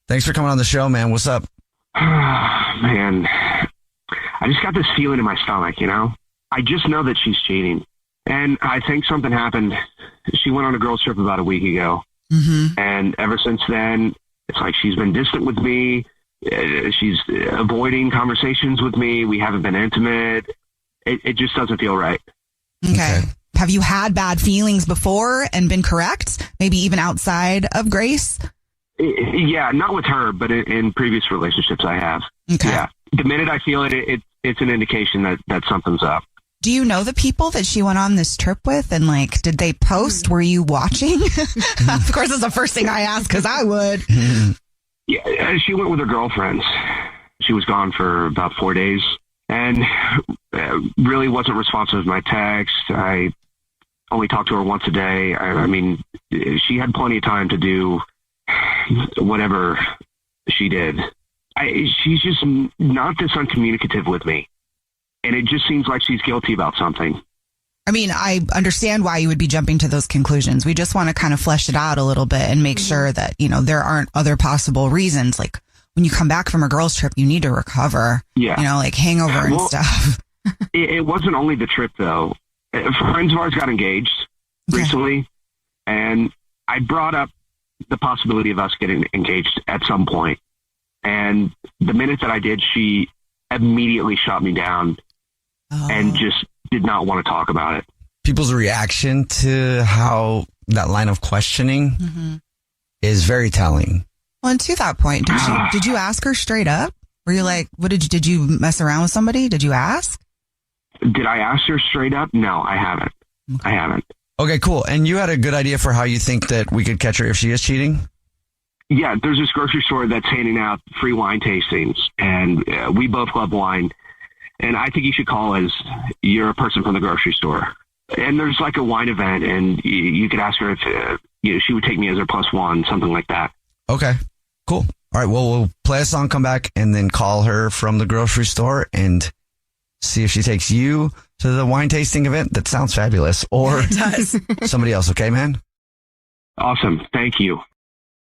Thanks for coming on the show, man. What's up? Man, I just got this feeling in my stomach, you know? I just know that she's cheating. And I think something happened. She went on a girls' trip about a week ago. Mm-hmm. And ever since then, it's like she's been distant with me. She's avoiding conversations with me. We haven't been intimate. It just doesn't feel right. Okay. Have you had bad feelings before and been correct? Maybe even outside of Grace? Yeah, not with her, but in previous relationships I have. Okay. Yeah. The minute I feel it's an indication that something's up. Do you know the people that she went on this trip with? And like, did they post? Were you watching? Of course, it's the first thing I ask because I would. Yeah, she went with her girlfriends. She was gone for about 4 days and really wasn't responsive to my text. I only talked to her once a day. I mean, she had plenty of time to do whatever she did. She's just not this uncommunicative with me. And it just seems like she's guilty about something. I mean, I understand why you would be jumping to those conclusions. We just want to kind of flesh it out a little bit and make sure that, you know, there aren't other possible reasons. Like when you come back from a girls' trip, you need to recover, you know, like hangover and stuff. It wasn't only the trip, though. Friends of ours got engaged recently, and I brought up the possibility of us getting engaged at some point. And the minute that I did, she immediately shot me down and just did not want to talk about it. People's reaction to how that line of questioning is very telling. Well, and to that point, did you ask her straight up? Were you like, did you mess around with somebody? Did you ask? Did I ask her straight up? No, I haven't. I haven't. Okay, cool. And you had a good idea for how you think that we could catch her if she is cheating? Yeah, there's this grocery store that's handing out free wine tastings, and we both love wine. And I think you should call as you're a person from the grocery store. And there's like a wine event, and you could ask her if she would take me as her +1, something like that. Okay, cool. All right, well, we'll play a song, come back, and then call her from the grocery store and see if she takes you to the wine tasting event. That sounds fabulous. Or somebody else, okay, man? Awesome. Thank you.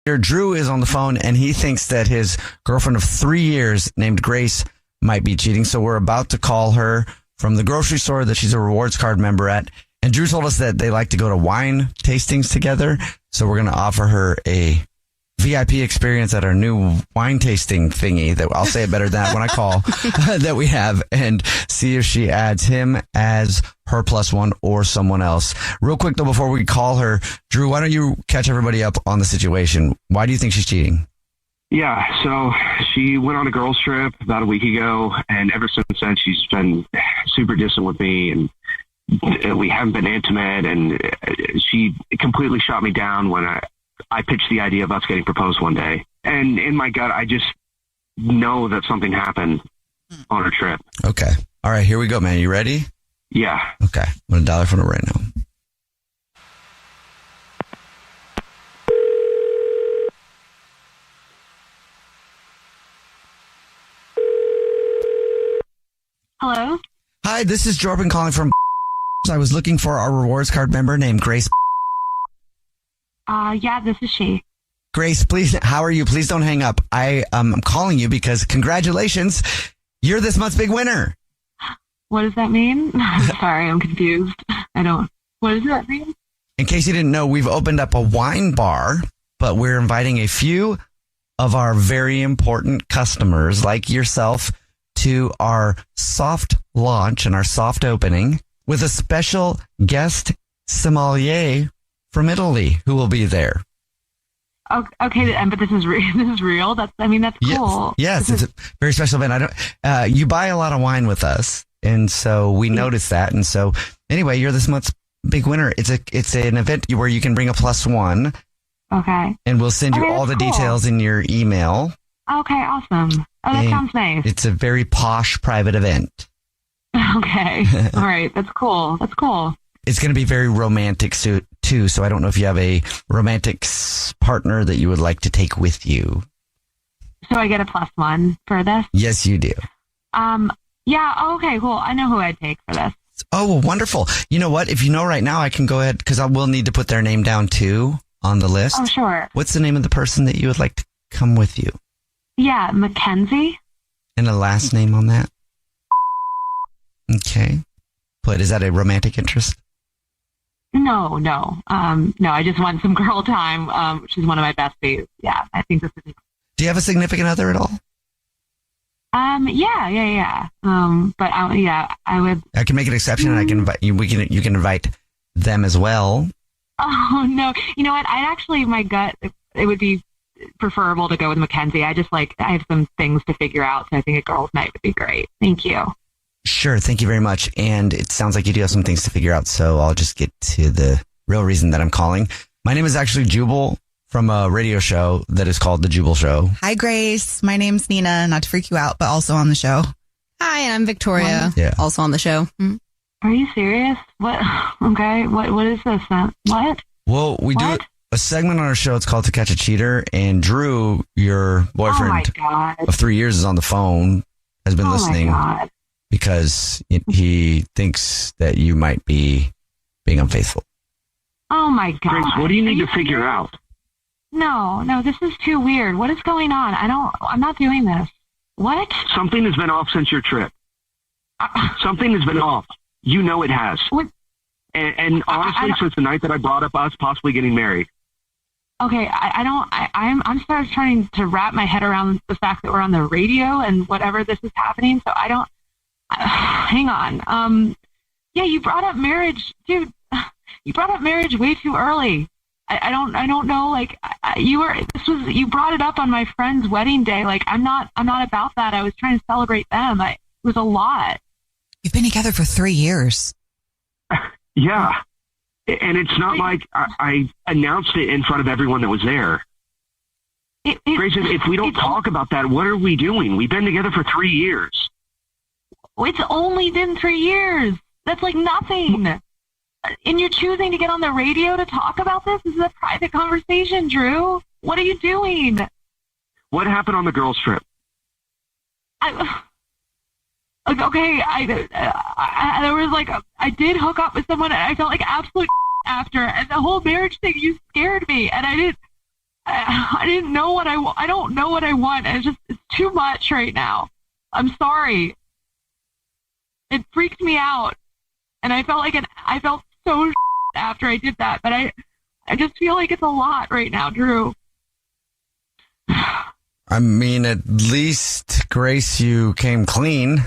Drew is on the phone, and he thinks that his girlfriend of 3 years named Grace might be cheating. So we're about to call her from the grocery store that she's a rewards card member at. And Drew told us that they like to go to wine tastings together. So we're going to offer her a VIP experience at our new wine tasting thingy that I'll say it better than that when I call that we have, and see if she adds him as her +1 or someone else. Real quick though, before we call her, Drew, why don't you catch everybody up on the situation? Why do you think she's cheating? Yeah, so she went on a girls' trip about a week ago, and ever since then she's been super distant with me, and we haven't been intimate, and she completely shot me down when I pitched the idea of us getting proposed one day. And in my gut, I just know that something happened on her trip. Okay. All right, here we go, man. You ready? Yeah. Okay. I'm going to dial her phone right now. Hello? Hi, this is Jordan calling from I was looking for our rewards card member named Grace. Yeah, this is she. Grace, please, how are you? Please don't hang up. I'm calling you because congratulations, you're this month's big winner. What does that mean? Sorry, I'm confused. What does that mean? In case you didn't know, we've opened up a wine bar, but we're inviting a few of our very important customers like yourself to our soft launch and our soft opening with a special guest sommelier from Italy who will be there. Okay, but this is real. That's cool. Yes, it's a very special event. You buy a lot of wine with us, and so we noticed that. And so anyway, you're this month's big winner. It's an event where you can bring a +1. Okay. And we'll send you all the details in your email. Okay, awesome. Oh, that sounds nice. It's a very posh private event. Okay. All right. That's cool. It's going to be very romantic too. So I don't know if you have a romantic partner that you would like to take with you. So I get a +1 for this? Yes, you do. Yeah. Okay, cool. I know who I'd take for this. Oh, wonderful. You know what? If you know right now, I can go ahead because I will need to put their name down too on the list. Oh, sure. What's the name of the person that you would like to come with you? Yeah, Mackenzie. And a last name on that? Okay. But is that a romantic interest? No. No, I just want some girl time. She's one of my besties. Yeah, I think this is. Do you have a significant other at all? Yeah. But I would. I can make an exception, and I can invite you. You can invite them as well. Oh no! You know what? My gut. It would be preferable to go with Mackenzie. I have some things to figure out, so I think a girls' night would be great. Thank you. Sure. Thank you very much. And it sounds like you do have some things to figure out, so I'll just get to the real reason that I'm calling. My name is actually Jubal from a radio show that is called The Jubal Show. Hi, Grace. My name's Nina, not to freak you out, but also on the show. Hi, I'm Victoria, Yeah. also on the show. Are you serious? What? Okay. What is this? What? Well, we do a segment on our show. It's called To Catch a Cheater. And Drew, your boyfriend of 3 years, is on the phone, has been listening because he thinks that you might be being unfaithful. Oh my God. Grace, what do you need to figure out? No, this is too weird. What is going on? I'm not doing this. What? Something has been off since your trip. Something has been off. You know it has. What? And honestly, since the night that I brought up us possibly getting married. Okay, I'm trying to wrap my head around the fact that we're on the radio and whatever this is happening. So I don't, hang on. Yeah, you brought up marriage, dude. You brought up marriage way too early. I don't know. Like you brought it up on my friend's wedding day. Like I'm not about that. I was trying to celebrate them. It was a lot. You've been together for 3 years. Yeah. And it's not like I announced it in front of everyone that was there. Grace, if we don't talk about that, what are we doing? We've been together for 3 years. It's only been 3 years. That's like nothing. And you're choosing to get on the radio to talk about this? This is a private conversation, Drew. What are you doing? What happened on the girls' trip? Okay, there was like, I did hook up with someone and I felt like absolute after, and the whole marriage thing, you scared me, and I didn't know what I don't know what I want, and it's too much right now. I'm sorry. It freaked me out, and I felt so after I did that, but I just feel like it's a lot right now, Drew. I mean, at least, Grace, you came clean.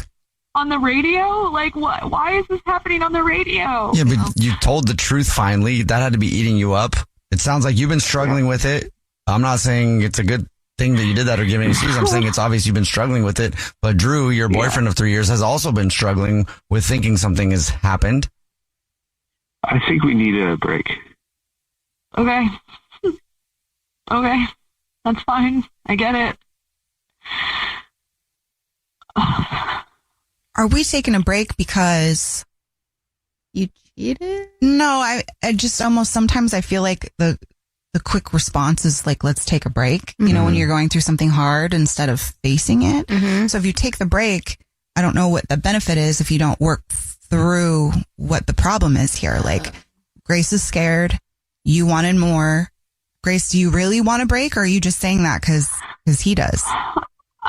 On the radio? Like, what? Why is this happening on the radio? Yeah, but you told the truth finally. That had to be eating you up. It sounds like you've been struggling with it. I'm not saying it's a good thing that you did that or give any excuse. I'm saying it's obvious you've been struggling with it. But Drew, your boyfriend of 3 years, has also been struggling with thinking something has happened. I think we need a break. Okay. Okay. That's fine. I get it. Are we taking a break because You cheated? no, I just almost sometimes I feel like the quick response is like, let's take a break, you know, when you're going through something hard instead of facing it. So if you take the break, I don't know what the benefit is if you don't work through what the problem is here. Like Grace is scared. You wanted more. Grace, do you really want a break, or are you just saying that because he does?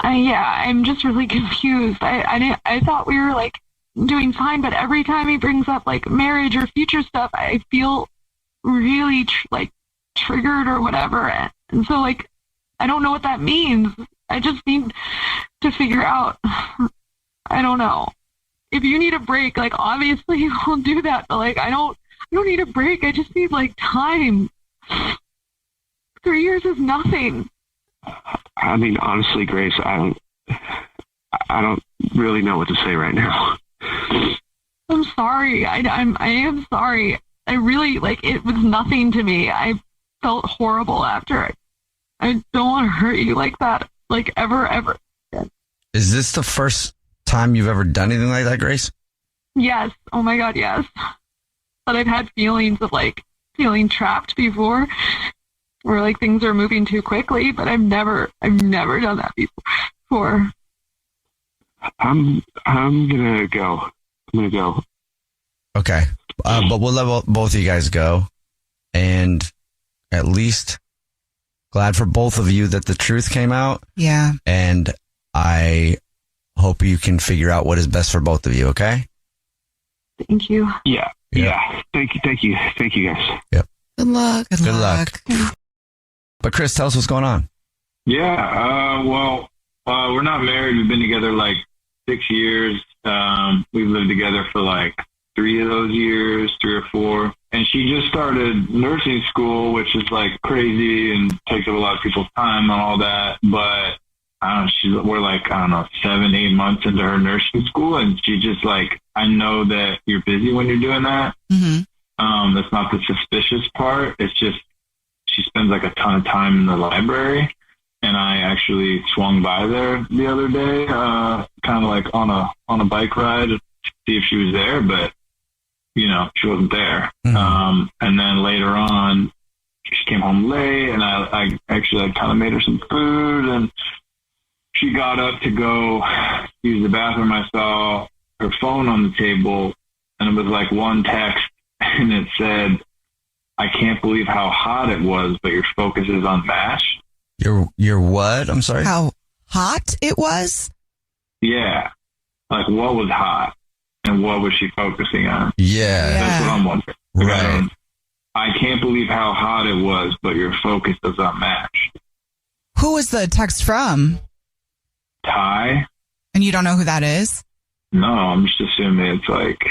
Yeah, I'm just really confused. I thought we were like doing fine, but every time he brings up like marriage or future stuff, I feel really triggered or whatever. And so like, I don't know what that means. I just need to figure out. I don't know. If you need a break, like obviously we'll do that, but like I don't need a break. I just need like time. 3 years is nothing. I mean, honestly, Grace, I don't really know what to say right now. I'm sorry. I am sorry. I really, like, it was nothing to me. I felt horrible after. I don't want to hurt you like that, like, ever. Is this the first time you've ever done anything like that, Grace? Yes. Oh my God, yes. But I've had feelings of, like, feeling trapped before, where, like, things are moving too quickly, but I've never done that before. I'm gonna go. Okay. But we'll let both of you guys go. And at least glad for both of you that the truth came out. Yeah. And I hope you can figure out what is best for both of you, okay? Thank you. Yeah. Thank you guys. Yep. Good luck. Good luck. But Chris, tell us what's going on. Yeah, we're not married. We've been together like 6 years. We've lived together for like 3 of those years, 3 or 4. And she just started nursing school, which is like crazy and takes up a lot of people's time and all that. But we're like, 7, 8 months into her nursing school. And she just like, I know that you're busy when you're doing that. Mm-hmm. That's not the suspicious part. It's just, she spends like a ton of time in the library. And I actually swung by there the other day, kind of like on a bike ride to see if she was there, but she wasn't there. Mm-hmm. And then later on, she came home late, and I kind of made her some food, and she got up to go use the bathroom. I saw her phone on the table, and it was like one text, and it said, "I can't believe how hot it was, but your focus is on MASH." Your what? I'm sorry. How hot it was? Yeah. Like, what was hot and what was she focusing on? Yeah. That's what I'm wondering. Right. I can't believe how hot it was, but your focus does not match. Who was the text from? Ty? And you don't know who that is? No, I'm just assuming it's like,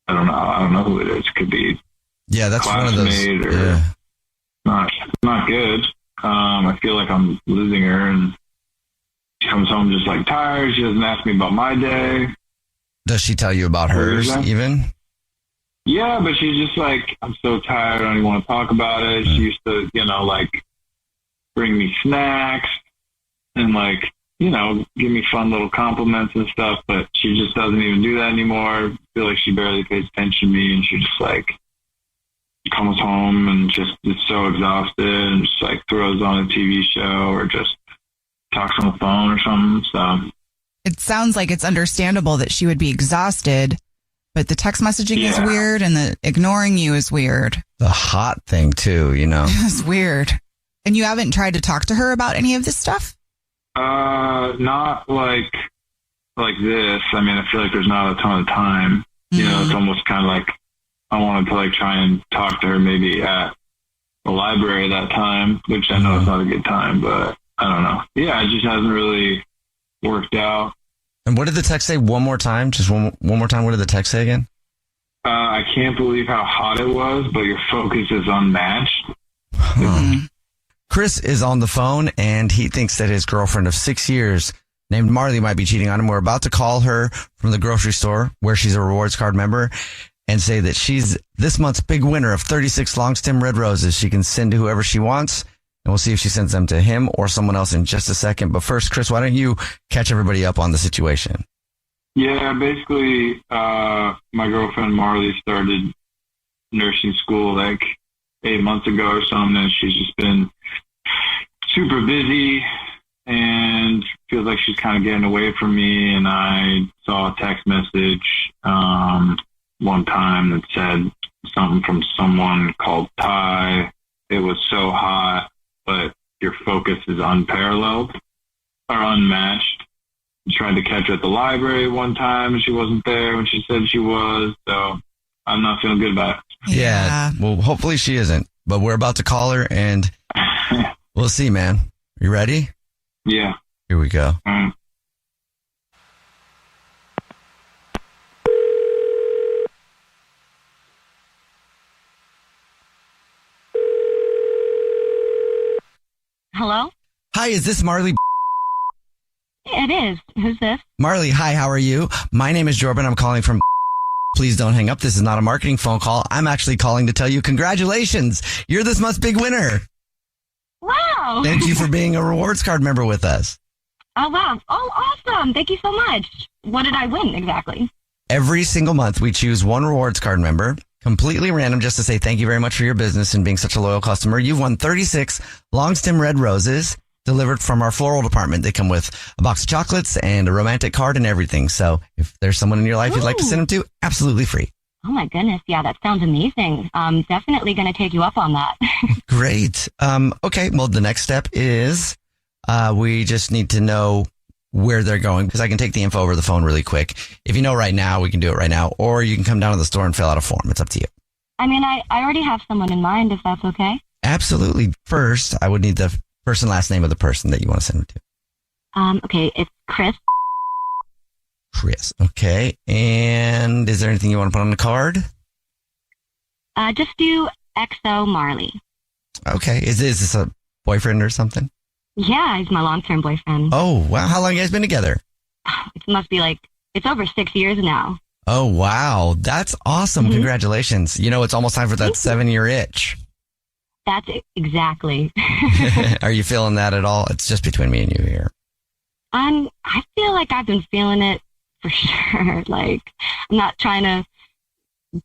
I don't know who it is. It could be Yeah, that's one of those. classmate or Yeah. not good. I feel like I'm losing her, and she comes home just like tired. She doesn't ask me about my day. Does she tell you about hers even? Yeah, but she's just like, I'm so tired. I don't even want to talk about it. She used to, like bring me snacks and like, give me fun little compliments and stuff, but she just doesn't even do that anymore. I feel like she barely pays attention to me, and she just like comes home and just is so exhausted and just like throws on a TV show or just talks on the phone or something. So It sounds like it's understandable that she would be exhausted, but the text messaging is weird, and the ignoring you is weird. The hot thing too, It's weird. And you haven't tried to talk to her about any of this stuff? not like this. I mean, I feel like there's not a ton of time. It's almost kind of like I wanted to like try and talk to her maybe at the library that time, which I know it's not a good time, but I don't know. Yeah, it just hasn't really worked out. And what did the text say one more time? Just one more time. What did the text say again? I can't believe how hot it was, but your focus is unmatched. Chris is on the phone, and he thinks that his girlfriend of 6 years named Marley might be cheating on him. We're about to call her from the grocery store where she's a rewards card member and say that she's this month's big winner of 36 long stem red roses she can send to whoever she wants. And we'll see if she sends them to him or someone else in just a second. But first, Chris, why don't you catch everybody up on the situation? Yeah, basically, my girlfriend Marley started nursing school like 8 months ago or something, and she's just been super busy and feels like she's kind of getting away from me. And I saw a text message one time that said something from someone called Ty. It was so hot, but your focus is unparalleled or unmatched. I tried to catch her at the library one time, and she wasn't there when she said she was. So I'm not feeling good about it. Yeah. Well, hopefully she isn't, but we're about to call her, and we'll see, man. You ready? Yeah. Here we go. Hello? Hi, is this Marley? It is. Who's this? Marley, hi, how are you? My name is Jordan. I'm calling from. Please don't hang up. This is not a marketing phone call. I'm actually calling to tell you congratulations. You're this month's big winner. Wow. Thank you for being a rewards card member with us. Oh, wow. Oh, awesome. Thank you so much. What did I win exactly? Every single month, we choose one rewards card member, completely random, just to say thank you very much for your business and being such a loyal customer. You've won 36 long stem red roses delivered from our floral department. They come with a box of chocolates and a romantic card and everything. So if there's someone in your life you'd like to send them to, absolutely free. Oh my goodness. Yeah, that sounds amazing. I'm definitely going to take you up on that. Great. Okay. Well, the next step is we just need to know where they're going, because I can take the info over the phone really quick. If you know right now, we can do it right now, or you can come down to the store and fill out a form. It's up to you. I mean, I already have someone in mind, if that's okay. Absolutely. First, I would need the first and last name of the person that you want to send it to. Okay, it's Chris. Chris. Okay. And is there anything you want to put on the card? Just do XO Marley. Okay. Is this a boyfriend or something? Yeah, he's my long-term boyfriend. Oh, wow. How long have you guys been together? It must be it's over 6 years now. Oh, wow. That's awesome. Mm-hmm. Congratulations. You know, it's almost time for that 7-year itch. That's it, exactly. Are you feeling that at all? It's just between me and you here. I feel like I've been feeling it for sure. I'm not trying to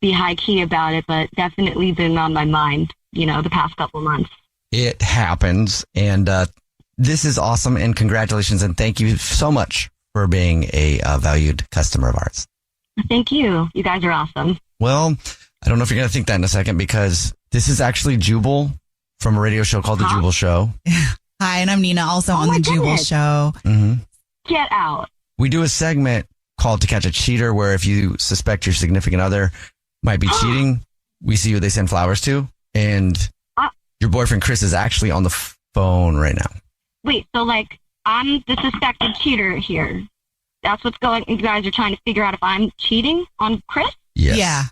be high key about it, but definitely been on my mind, the past couple months. It happens. And this is awesome. And congratulations. And thank you so much for being a valued customer of ours. Thank you. You guys are awesome. Well, I don't know if you're going to think that in a second, because this is actually Jubal from a radio show called The Jubal Show. Hi, and I'm Nina, also on The Jubal Show. Mm-hmm. Get out. We do a segment called To Catch a Cheater, where if you suspect your significant other might be cheating, we see who they send flowers to. And your boyfriend, Chris, is actually on the phone right now. Wait, so I'm the suspected cheater here. That's what's going. You guys are trying to figure out if I'm cheating on Chris? Yes. Yeah.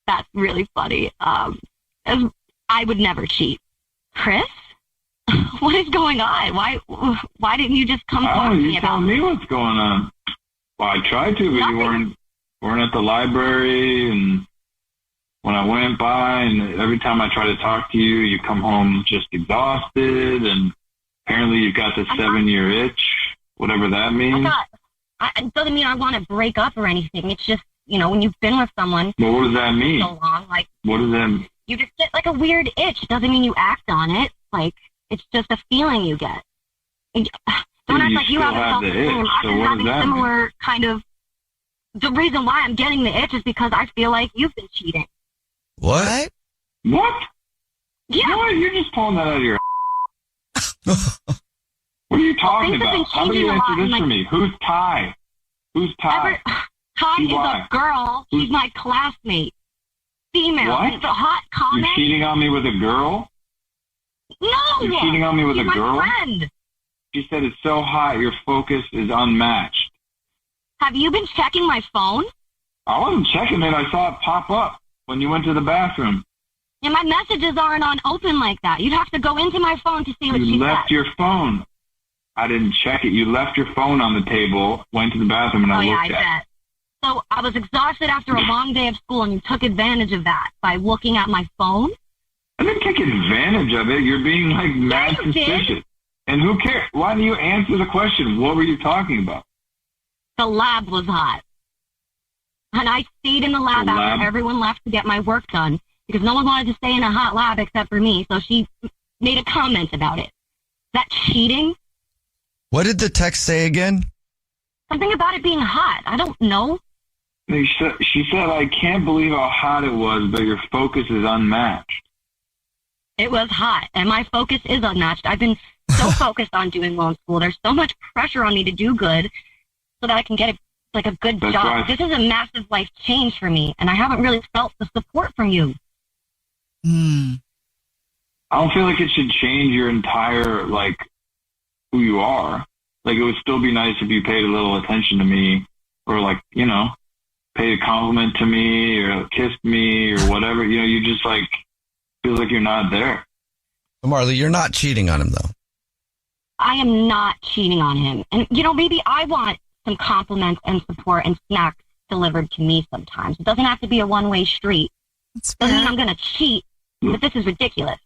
That's really funny. I would never cheat. Chris? What is going on? Why didn't you just come talk to me you about tell me what's going on. Well, I tried to, but Nothing. you weren't at the library, and when I went by, and every time I try to talk to you, you come home just exhausted, and apparently you've got the 7-year itch, whatever that means. It doesn't mean I want to break up or anything. It's just, when you've been with someone Well, what does that mean? so long, What does that mean? you just get a weird itch. It doesn't mean you act on it. It's just a feeling you get. Don't act You like you still haven't have felt the the same. itch, I've so been what does having that similar kind of. The reason why I'm getting the itch is because I feel like you've been cheating. What? What? Yeah. No, you're just pulling that out of your What are you talking things have been about? How do changing you a lot, answer this and, for me? Who's Ty? Who's Ty? Ty is Why? a girl. She's my classmate. Female. What? It's a hot comment. You're cheating on me with a girl? No. You're cheating on me with She's a girl? my friend. She said it's so hot, your focus is unmatched. Have you been checking my phone? I wasn't checking it. I saw it pop up when you went to the bathroom. Yeah, my messages aren't on open like that. You'd have to go into my phone to see what she You left said. your phone. I didn't check it. You left your phone on the table, went to the bathroom, and I I looked at it. bet. So I was exhausted after a long day of school, and you took advantage of that by looking at my phone? I didn't take advantage of it. You're being mad you did. suspicious. And who cares? Why do you answer the question? What were you talking about? The lab was hot. And I stayed in the lab after everyone left to get my work done because no one wanted to stay in a hot lab except for me. So she made a comment about it. Is that cheating? What did the text say again? Something about it being hot. I don't know. She said, I can't believe how hot it was, but your focus is unmatched. It was hot, and my focus is unmatched. I've been so focused on doing well in school. There's so much pressure on me to do good so that I can get a good That's job. right. This is a massive life change for me, and I haven't really felt the support from you. Mm. I don't feel like it should change your entire, who you are. It would still be nice if you paid a little attention to me or, paid a compliment to me or kissed me or whatever. You just, feels like you're not there. Marley, you're not cheating on him, though. I am not cheating on him. And, maybe I want some compliments and support and snacks delivered to me sometimes. It doesn't have to be a one-way street. That's Doesn't mean fair. I'm going to cheat, but this is ridiculous.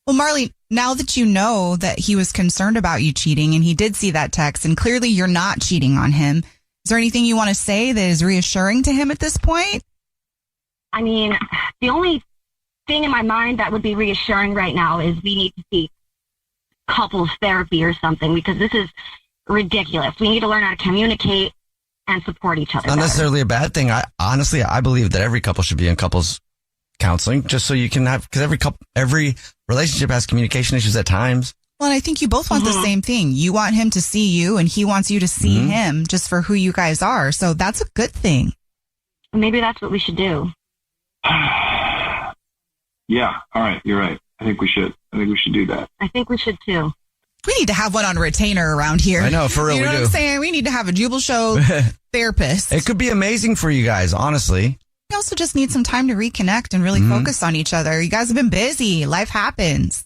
Well, Marley, now that you know that he was concerned about you cheating and he did see that text and clearly you're not cheating on him, is there anything you want to say that is reassuring to him at this point? I mean, the only thing in my mind that would be reassuring right now is we need to seek couples therapy or something because this is ridiculous. We need to learn how to communicate and support each other. Not better. necessarily a bad thing. I believe that every couple should be in couples counseling just so you can have, because every relationship has communication issues at times. Well, and I think you both want the same thing. You want him to see you and he wants you to see him just for who you guys are. So that's a good thing. Maybe that's what we should do. Yeah. All right. You're right. I think we should do that. I think we should too. We need to have one on retainer around here. I know, for real, you know we what do. I'm saying? We need to have a Jubal Show therapist. It could be amazing for you guys, honestly. We also just need some time to reconnect and really focus on each other. You guys have been busy. Life happens.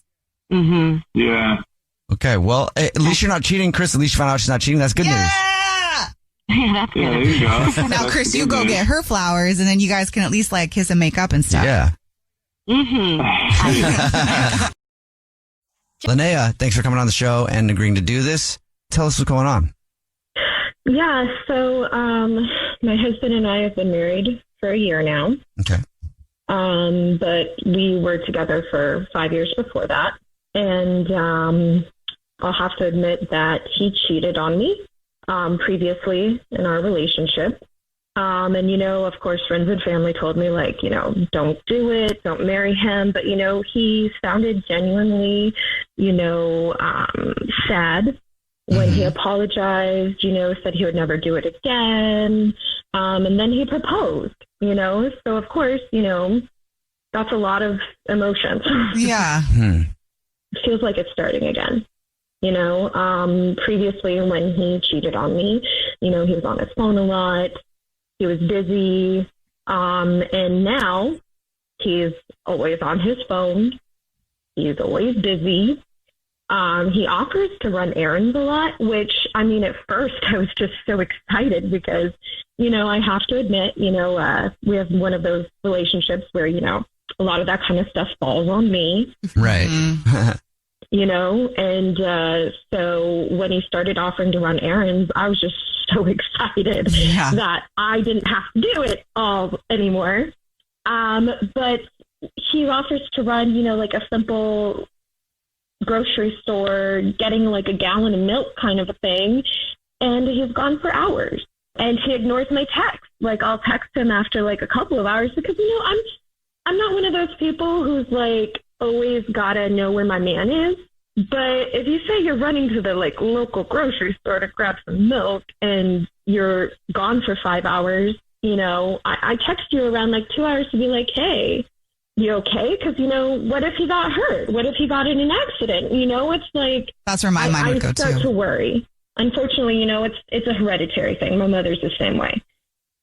Mm-hmm. Yeah. Okay, well, at least you're not cheating, Chris. At least you found out she's not cheating. That's good news. Yeah! Yeah, that's good. Yeah, there you go. Now, Chris, you go get her flowers, and then you guys can at least like kiss and make up and stuff. Yeah. Mm-hmm. Linnea, thanks for coming on the show and agreeing to do this. Tell us what's going on. Yeah, so my husband and I have been married for a year now. Okay. But we were together for 5 years before that. And I'll have to admit that he cheated on me previously in our relationship. And, you know, of course, friends and family told me, like, you know, don't do it, don't marry him. But, you know, he sounded genuinely, you know, sad when he apologized, you know, said he would never do it again. And then he proposed, you know. So, of course, you know, that's a lot of emotions. Yeah. It feels like it's starting again. You know, previously when he cheated on me, you know, he was on his phone a lot. He was busy. And now he's always on his phone. He's always busy. He offers to run errands a lot, which, I mean, at first I was just so excited because, you know, I have to admit, you know, we have one of those relationships where, you know, a lot of that kind of stuff falls on me. Right. You know, and so when he started offering to run errands, I was just so excited that I didn't have to do it all anymore. But he offers to run, you know, like a simple grocery store, getting like a gallon of milk kind of a thing. And he's gone for hours and he ignores my text. Like I'll text him after like a couple of hours because, you know, I'm not one of those people who's like always gotta know where my man is. But if you say you're running to the like local grocery store to grab some milk and you're gone for 5 hours, you know, I text you around like 2 hours to be like, hey, you okay? Because, you know, what if he got hurt? What if he got in an accident? You know, it's like that's where my mind would go I start to worry. Unfortunately, you know, it's a hereditary thing. My mother's the same way.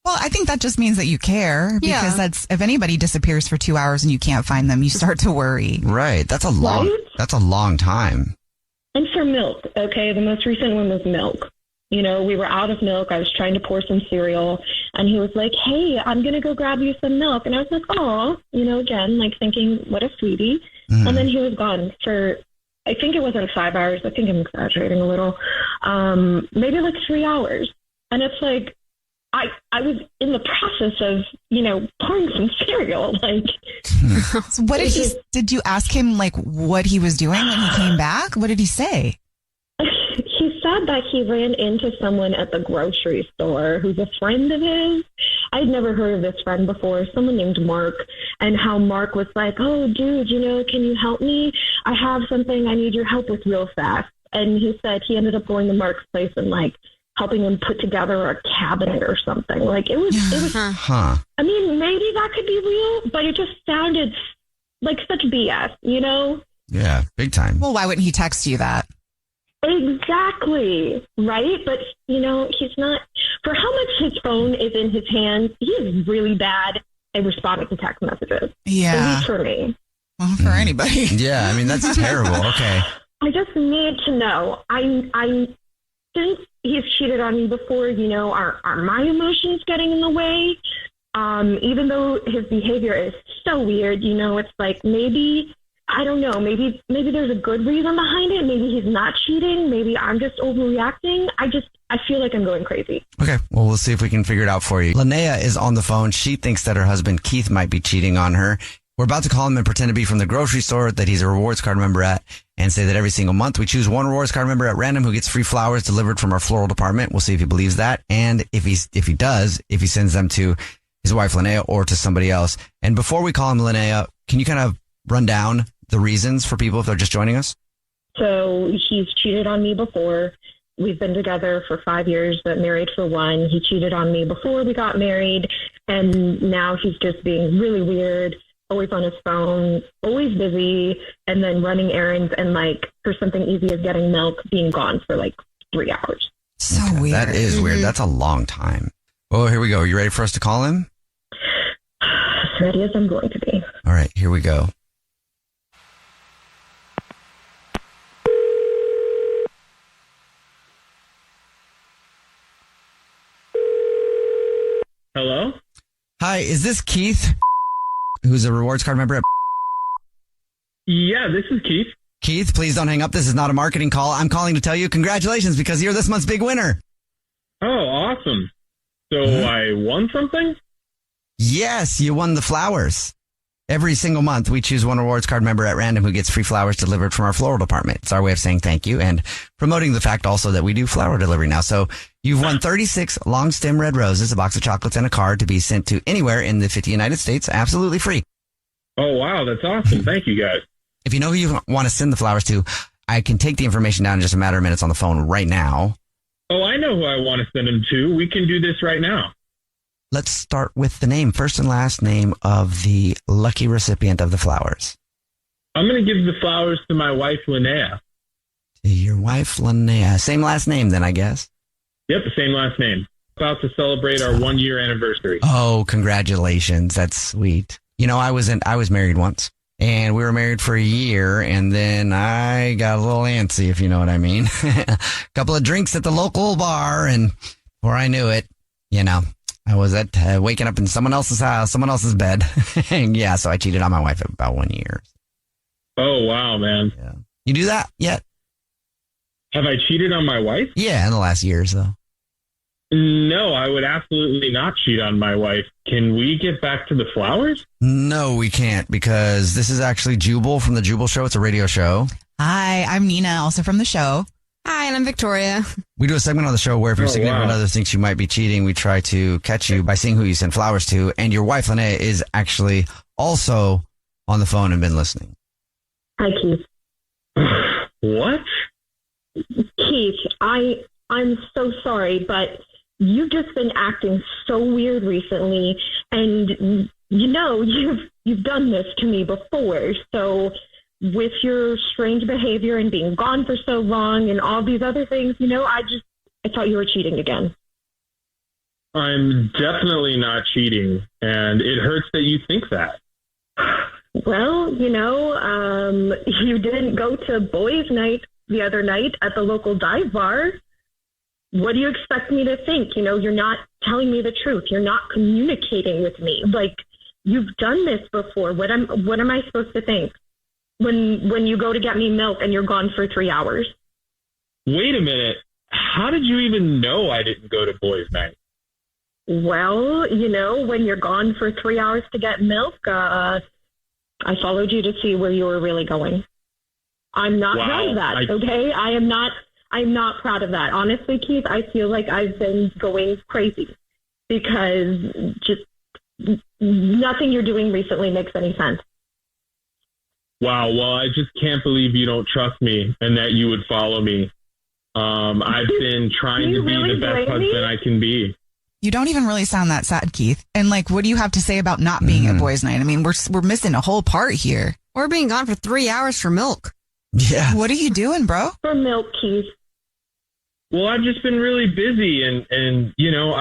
Well, I think that just means that you care because that's if anybody disappears for 2 hours and you can't find them, you start to worry. Right. That's a long time. And for milk, okay, the most recent one was milk. You know, we were out of milk. I was trying to pour some cereal and he was like, hey, I'm going to go grab you some milk. And I was like, oh, you know, again, like thinking, what a sweetie. And then he was gone for, I think it wasn't 5 hours. I think I'm exaggerating a little. Maybe like 3 hours. And it's like, I was in the process of, you know, pouring some cereal. Like, so what did you ask him like what he was doing when he came back? What did he say? He said that he ran into someone at the grocery store who's a friend of his. I'd never heard of this friend before, someone named Mark, and how Mark was like, oh, dude, you know, can you help me? I have something I need your help with real fast. And he said he ended up going to Mark's place and like helping him put together a cabinet or something. Like it was, I mean, maybe that could be real, but it just sounded like such BS, you know? Yeah, big time. Well, why wouldn't he text you that? Exactly. Right. But, you know, he's not, for how much his phone is in his hands, he is really bad at responding to text messages. Yeah. At least for me. Well, for anybody. Yeah. I mean, that's terrible. Okay. I just need to know. I since he's cheated on me before, you know, are my emotions getting in the way? Even though his behavior is so weird, you know, it's like maybe, I don't know, maybe there's a good reason behind it. Maybe he's not cheating. Maybe I'm just overreacting. I feel like I'm going crazy. Okay. Well, we'll see if we can figure it out for you. Linnea is on the phone. She thinks that her husband Keith might be cheating on her. We're about to call him and pretend to be from the grocery store that he's a rewards card member at and say that every single month we choose one rewards card member at random who gets free flowers delivered from our floral department. We'll see if he believes that. And if he sends them to his wife, Linnea, or to somebody else. And before we call him Linnea, can you kind of run down the reasons for people if they're just joining us? So he's cheated on me before. We've been together for 5 years, but married for 1. He cheated on me before we got married. And now he's just being really weird. Always on his phone, always busy, and then running errands and like for something easy as getting milk, being gone for like 3 hours. So weird. That is weird. That's a long time. Oh, here we go. Are you ready for us to call him? As ready as I'm going to be. All right, here we go. Hello? Hi, is this Keith? Who's a rewards card member at... Yeah, this is Keith. Keith, please don't hang up. This is not a marketing call. I'm calling to tell you congratulations because you're this month's big winner. Oh, awesome. So I won something? Yes, you won the flowers. Every single month, we choose one rewards card member at random who gets free flowers delivered from our floral department. It's our way of saying thank you and promoting the fact also that we do flower delivery now. So you've won 36 long stem red roses, a box of chocolates, and a card to be sent to anywhere in the 50 United States, absolutely free. Oh, wow. That's awesome. Thank you, guys. If you know who you want to send the flowers to, I can take the information down in just a matter of minutes on the phone right now. Oh, I know who I want to send them to. We can do this right now. Let's start with the name, first and last name of the lucky recipient of the flowers. I'm going to give the flowers to my wife, Linnea. To your wife, Linnea. Same last name then, I guess. Yep, same last name. About to celebrate our 1-year anniversary. Oh, congratulations. That's sweet. You know, I was married once, and we were married for a year, and then I got a little antsy, if you know what I mean. A couple of drinks at the local bar, and before I knew it, you know, I was at waking up in someone else's house, someone else's bed. And yeah, so I cheated on my wife for about 1 year. Oh, wow, man. Yeah. You do that yet? Have I cheated on my wife? Yeah, in the last year or so. No, I would absolutely not cheat on my wife. Can we get back to the flowers? No, we can't, because this is actually Jubal from the Jubal Show. It's a radio show. Hi, I'm Nina, also from the show. Hi, and I'm Victoria. We do a segment on the show where if your significant other thinks you might be cheating, we try to catch you by seeing who you send flowers to. And your wife, Linnea, is actually also on the phone and been listening. Hi, Keith. What? Keith, I'm so sorry, but you've just been acting so weird recently, and you know you've done this to me before. So with your strange behavior and being gone for so long and all these other things, you know, I thought you were cheating again. I'm definitely not cheating, and it hurts that you think that. Well, you know, you didn't go to boys' night the other night at the local dive bar. What do you expect me to think? You know, you're not telling me the truth. You're not communicating with me. Like, you've done this before. What am I supposed to think when you go to get me milk and you're gone for 3 hours? Wait a minute. How did you even know I didn't go to boys' night? Well, you know, when you're gone for 3 hours to get milk, I followed you to see where you were really going. I'm not proud of that, okay? I'm not proud of that. Honestly, Keith, I feel like I've been going crazy because just nothing you're doing recently makes any sense. Wow. Well, I just can't believe you don't trust me and that you would follow me. I've been trying to be the best husband I can be. You don't even really sound that sad, Keith. And like, what do you have to say about not being at boys' night? I mean, we're missing a whole part here. Or being gone for 3 hours for milk. Yeah. What are you doing, bro? For milk, Keith. Well, I've just been really busy and you know,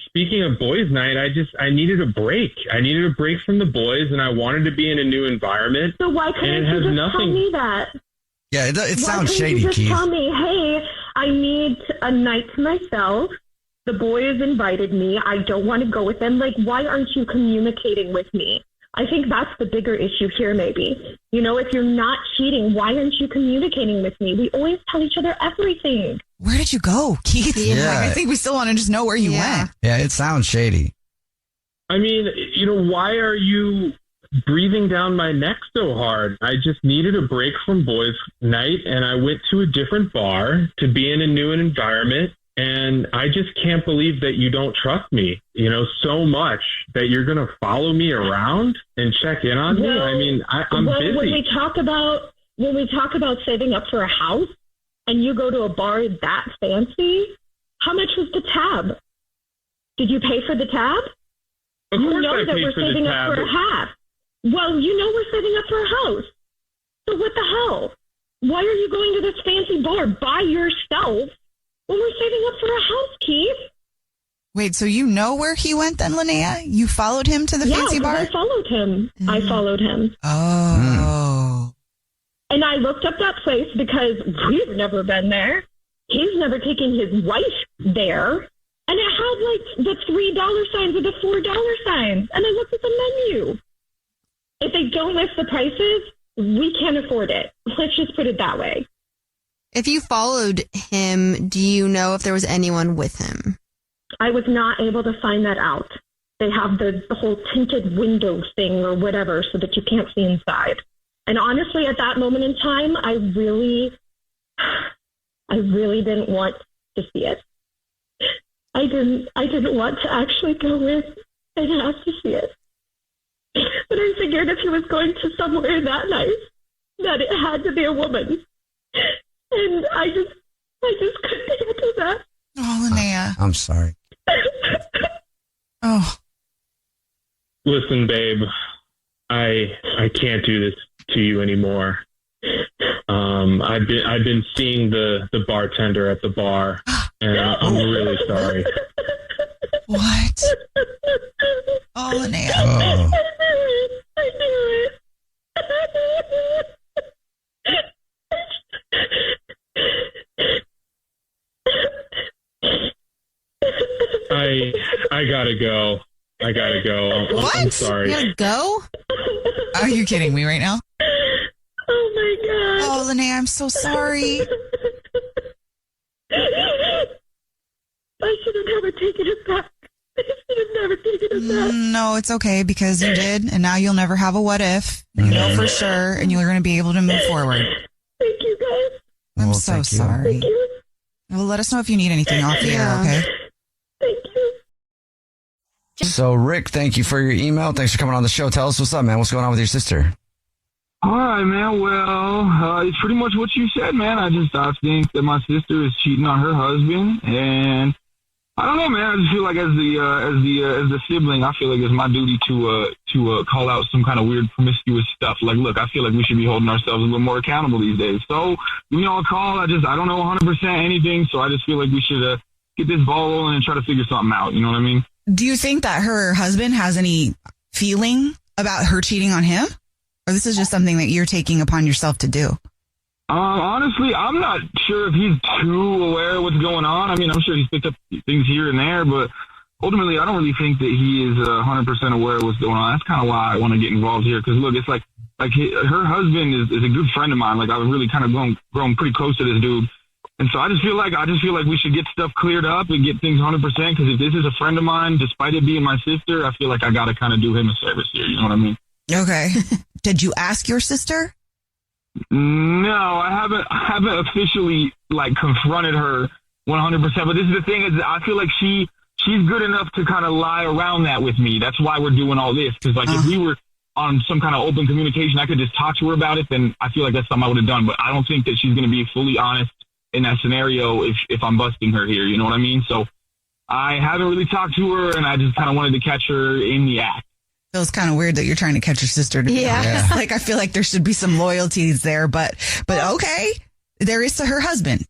speaking of boys' night, I needed a break. I needed a break from the boys, and I wanted to be in a new environment. So why couldn't you just tell me that? Yeah, it sounds shady, Keith. Why couldn't you just tell me, hey, I need a night to myself. The boys invited me. I don't want to go with them. Like, why aren't you communicating with me? I think that's the bigger issue here, maybe. You know, if you're not cheating, why aren't you communicating with me? We always tell each other everything. Where did you go, Keith? Yeah. Like, I think we still want to just know where you went. Yeah, it sounds shady. I mean, you know, why are you breathing down my neck so hard. I just needed a break from boys' night, and I went to a different bar to be in a new environment. And I just can't believe that you don't trust me, so much that you're going to follow me around and check in on me. I mean, I'm busy. When we talk about saving up for a house and you go to a bar that fancy, how much was the tab? Did you pay for the tab? Of course I that paid we're for the saving tab. up for a half. Well, we're saving up for a house. So what the hell? Why are you going to this fancy bar by yourself when we're saving up for a house, Keith? Wait, so you know where he went then, Linnea? You followed him to the fancy bar? I followed him. I followed him. Oh. And I looked up that place because we've never been there. He's never taken his wife there. And it had the $3 signs or the $4 signs. And I looked at the menu. If they don't list the prices, we can't afford it. Let's just put it that way. If you followed him, do you know if there was anyone with him? I was not able to find that out. They have the whole tinted window thing or whatever so that you can't see inside. And honestly, at that moment in time, I really didn't want to see it. I didn't want to actually go in and have to see it. But I figured if he was going to somewhere that nice, that it had to be a woman. And I just couldn't handle that. Oh, Linnea. I'm sorry. Oh. Listen, babe, I can't do this to you anymore. I've been seeing the bartender at the bar, and I'm really sorry. What? Oh, Linnea. Oh. I knew it. I gotta go. What? I'm sorry. You gotta go? Are you kidding me right now? Oh my God. Oh, Linnea, I'm so sorry. I should have never taken it back. No, it's okay because you did, and now you'll never have a what if. You know for sure, and you're going to be able to move forward. Thank you, guys. I'm Well, so thank you. sorry. Thank you. Well, let us know if you need anything off the air, okay? Thank you. So, Rick, thank you for your email. Thanks for coming on the show. Tell us what's up, man. What's going on with your sister? All right, man. Well, it's pretty much what you said, man. I think that my sister is cheating on her husband, and I don't know, man. I just feel like as the sibling, I feel like it's my duty to call out some kind of weird promiscuous stuff. Like, look, I feel like we should be holding ourselves a little more accountable these days. So, give me all a call. I don't know 100% anything, so I just feel like we should get this ball rolling and try to figure something out. You know what I mean? Do you think that her husband has any feeling about her cheating on him? Or this is just something that you're taking upon yourself to do? Honestly, I'm not sure if he's too aware of what's going on. I mean, I'm sure he's picked up things here and there, but ultimately, I don't really think that he is 100% aware of what's going on. That's kind of why I want to get involved here. Because look, it's like her husband is a good friend of mine. Like I've really kind of grown pretty close to this dude. And so I just feel like we should get stuff cleared up and get things 100%. Because if this is a friend of mine, despite it being my sister, I feel like I got to kind of do him a service here. You know what I mean? Okay. Did you ask your sister? No, I haven't officially confronted her 100%. But this is the thing is I feel like she's good enough to kind of lie around that with me. That's why we're doing all this. Because if we were on some kind of open communication, I could just talk to her about it. Then I feel like that's something I would have done. But I don't think that she's going to be fully honest in that scenario if I'm busting her here. You know what I mean? So I haven't really talked to her, and I just kind of wanted to catch her in the act. Feels kind of weird that you're trying to catch your sister. To be honest. Like I feel like there should be some loyalties there, but okay, there is to her husband.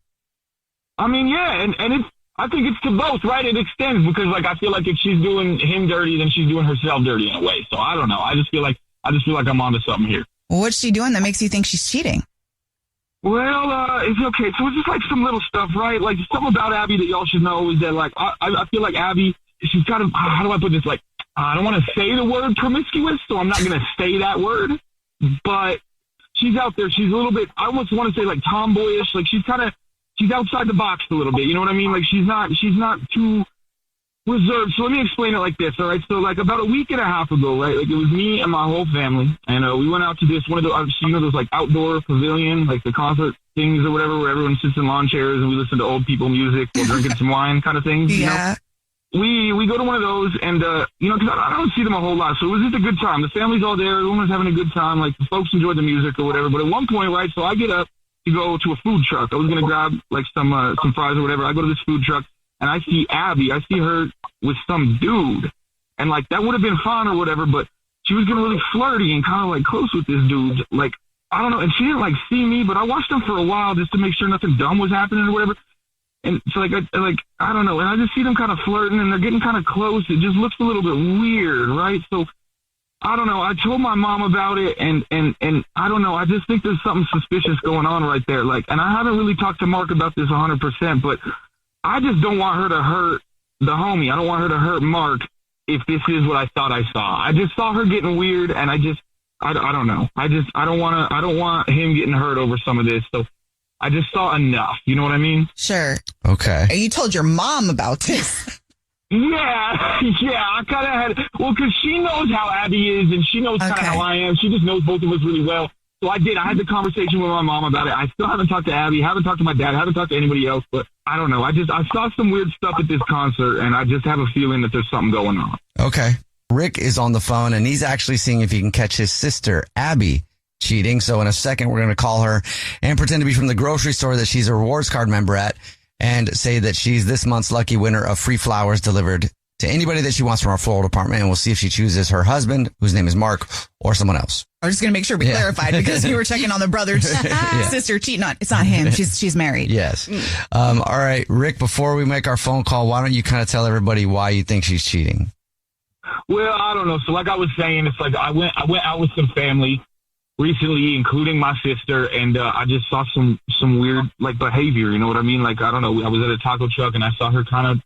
I mean, yeah, and I think it's to both, right? It extends because I feel like if she's doing him dirty, then she's doing herself dirty in a way. So I don't know. I just feel like I'm onto something here. Well, what's she doing that makes you think she's cheating? Well, it's okay. So it's just some little stuff, right? Like something about Abby that y'all should know is that I feel like Abby, she's kind of, how do I put this? I don't want to say the word promiscuous, so I'm not going to say that word, but she's out there. She's a little bit, I almost want to say tomboyish. She's outside the box a little bit. You know what I mean? She's not too reserved. So let me explain it like this, all right? So like about a week and a half ago, right? Like it was me and my whole family, and we went out to this one of those, those like outdoor pavilion, like the concert things or whatever, where everyone sits in lawn chairs and we listen to old people music while drinking some wine, kind of thing. Yeah. You know? We go to one of those, and because I don't see them a whole lot, so it was just a good time. The family's all there, everyone was having a good time. Like the folks enjoyed the music or whatever. But at one point, right? So I get up to go to a food truck. I was gonna grab like some fries or whatever. I go to this food truck. And I see Abby. I see her with some dude. And, like, that would have been fun or whatever, but she was getting really flirty and kind of, like, close with this dude. Like, I don't know. And she didn't, like, see me, but I watched them for a while just to make sure nothing dumb was happening or whatever. And so, I don't know. And I just see them kind of flirting, and they're getting kind of close. It just looks a little bit weird, right? So, I don't know. I told my mom about it, and I don't know. I just think there's something suspicious going on right there. Like, and I haven't really talked to Mark about this 100%, but I just don't want her to hurt the homie. I don't want her to hurt Mark if this is what I thought I saw. I just saw her getting weird, and I don't know. I don't want him getting hurt over some of this. So I just saw enough. You know what I mean? Sure. Okay. And you told your mom about this. Yeah. I kind of had, because she knows how Abby is, and she knows kind of how I am. She just knows both of us really well. So I had the conversation with my mom about it. I still haven't talked to Abby, haven't talked to my dad, haven't talked to anybody else, but I don't know. I saw some weird stuff at this concert, and I just have a feeling that there's something going on. Okay. Rick is on the phone, and he's actually seeing if he can catch his sister, Abby, cheating. So in a second, we're going to call her and pretend to be from the grocery store that she's a rewards card member at and say that she's this month's lucky winner of free flowers delivered to anybody that she wants from our floral department. And we'll see if she chooses her husband, whose name is Mark, or someone else. I'm just going to make sure we clarified because you were checking on the brother, sister cheating on. It's not him. She's married. Yes. All right, Rick, before we make our phone call, why don't you kind of tell everybody why you think she's cheating? Well, I don't know. So like I was saying, it's like I went out with some family recently, including my sister, and I just saw some weird like behavior. You know what I mean? Like, I don't know. I was at a taco truck and I saw her kind of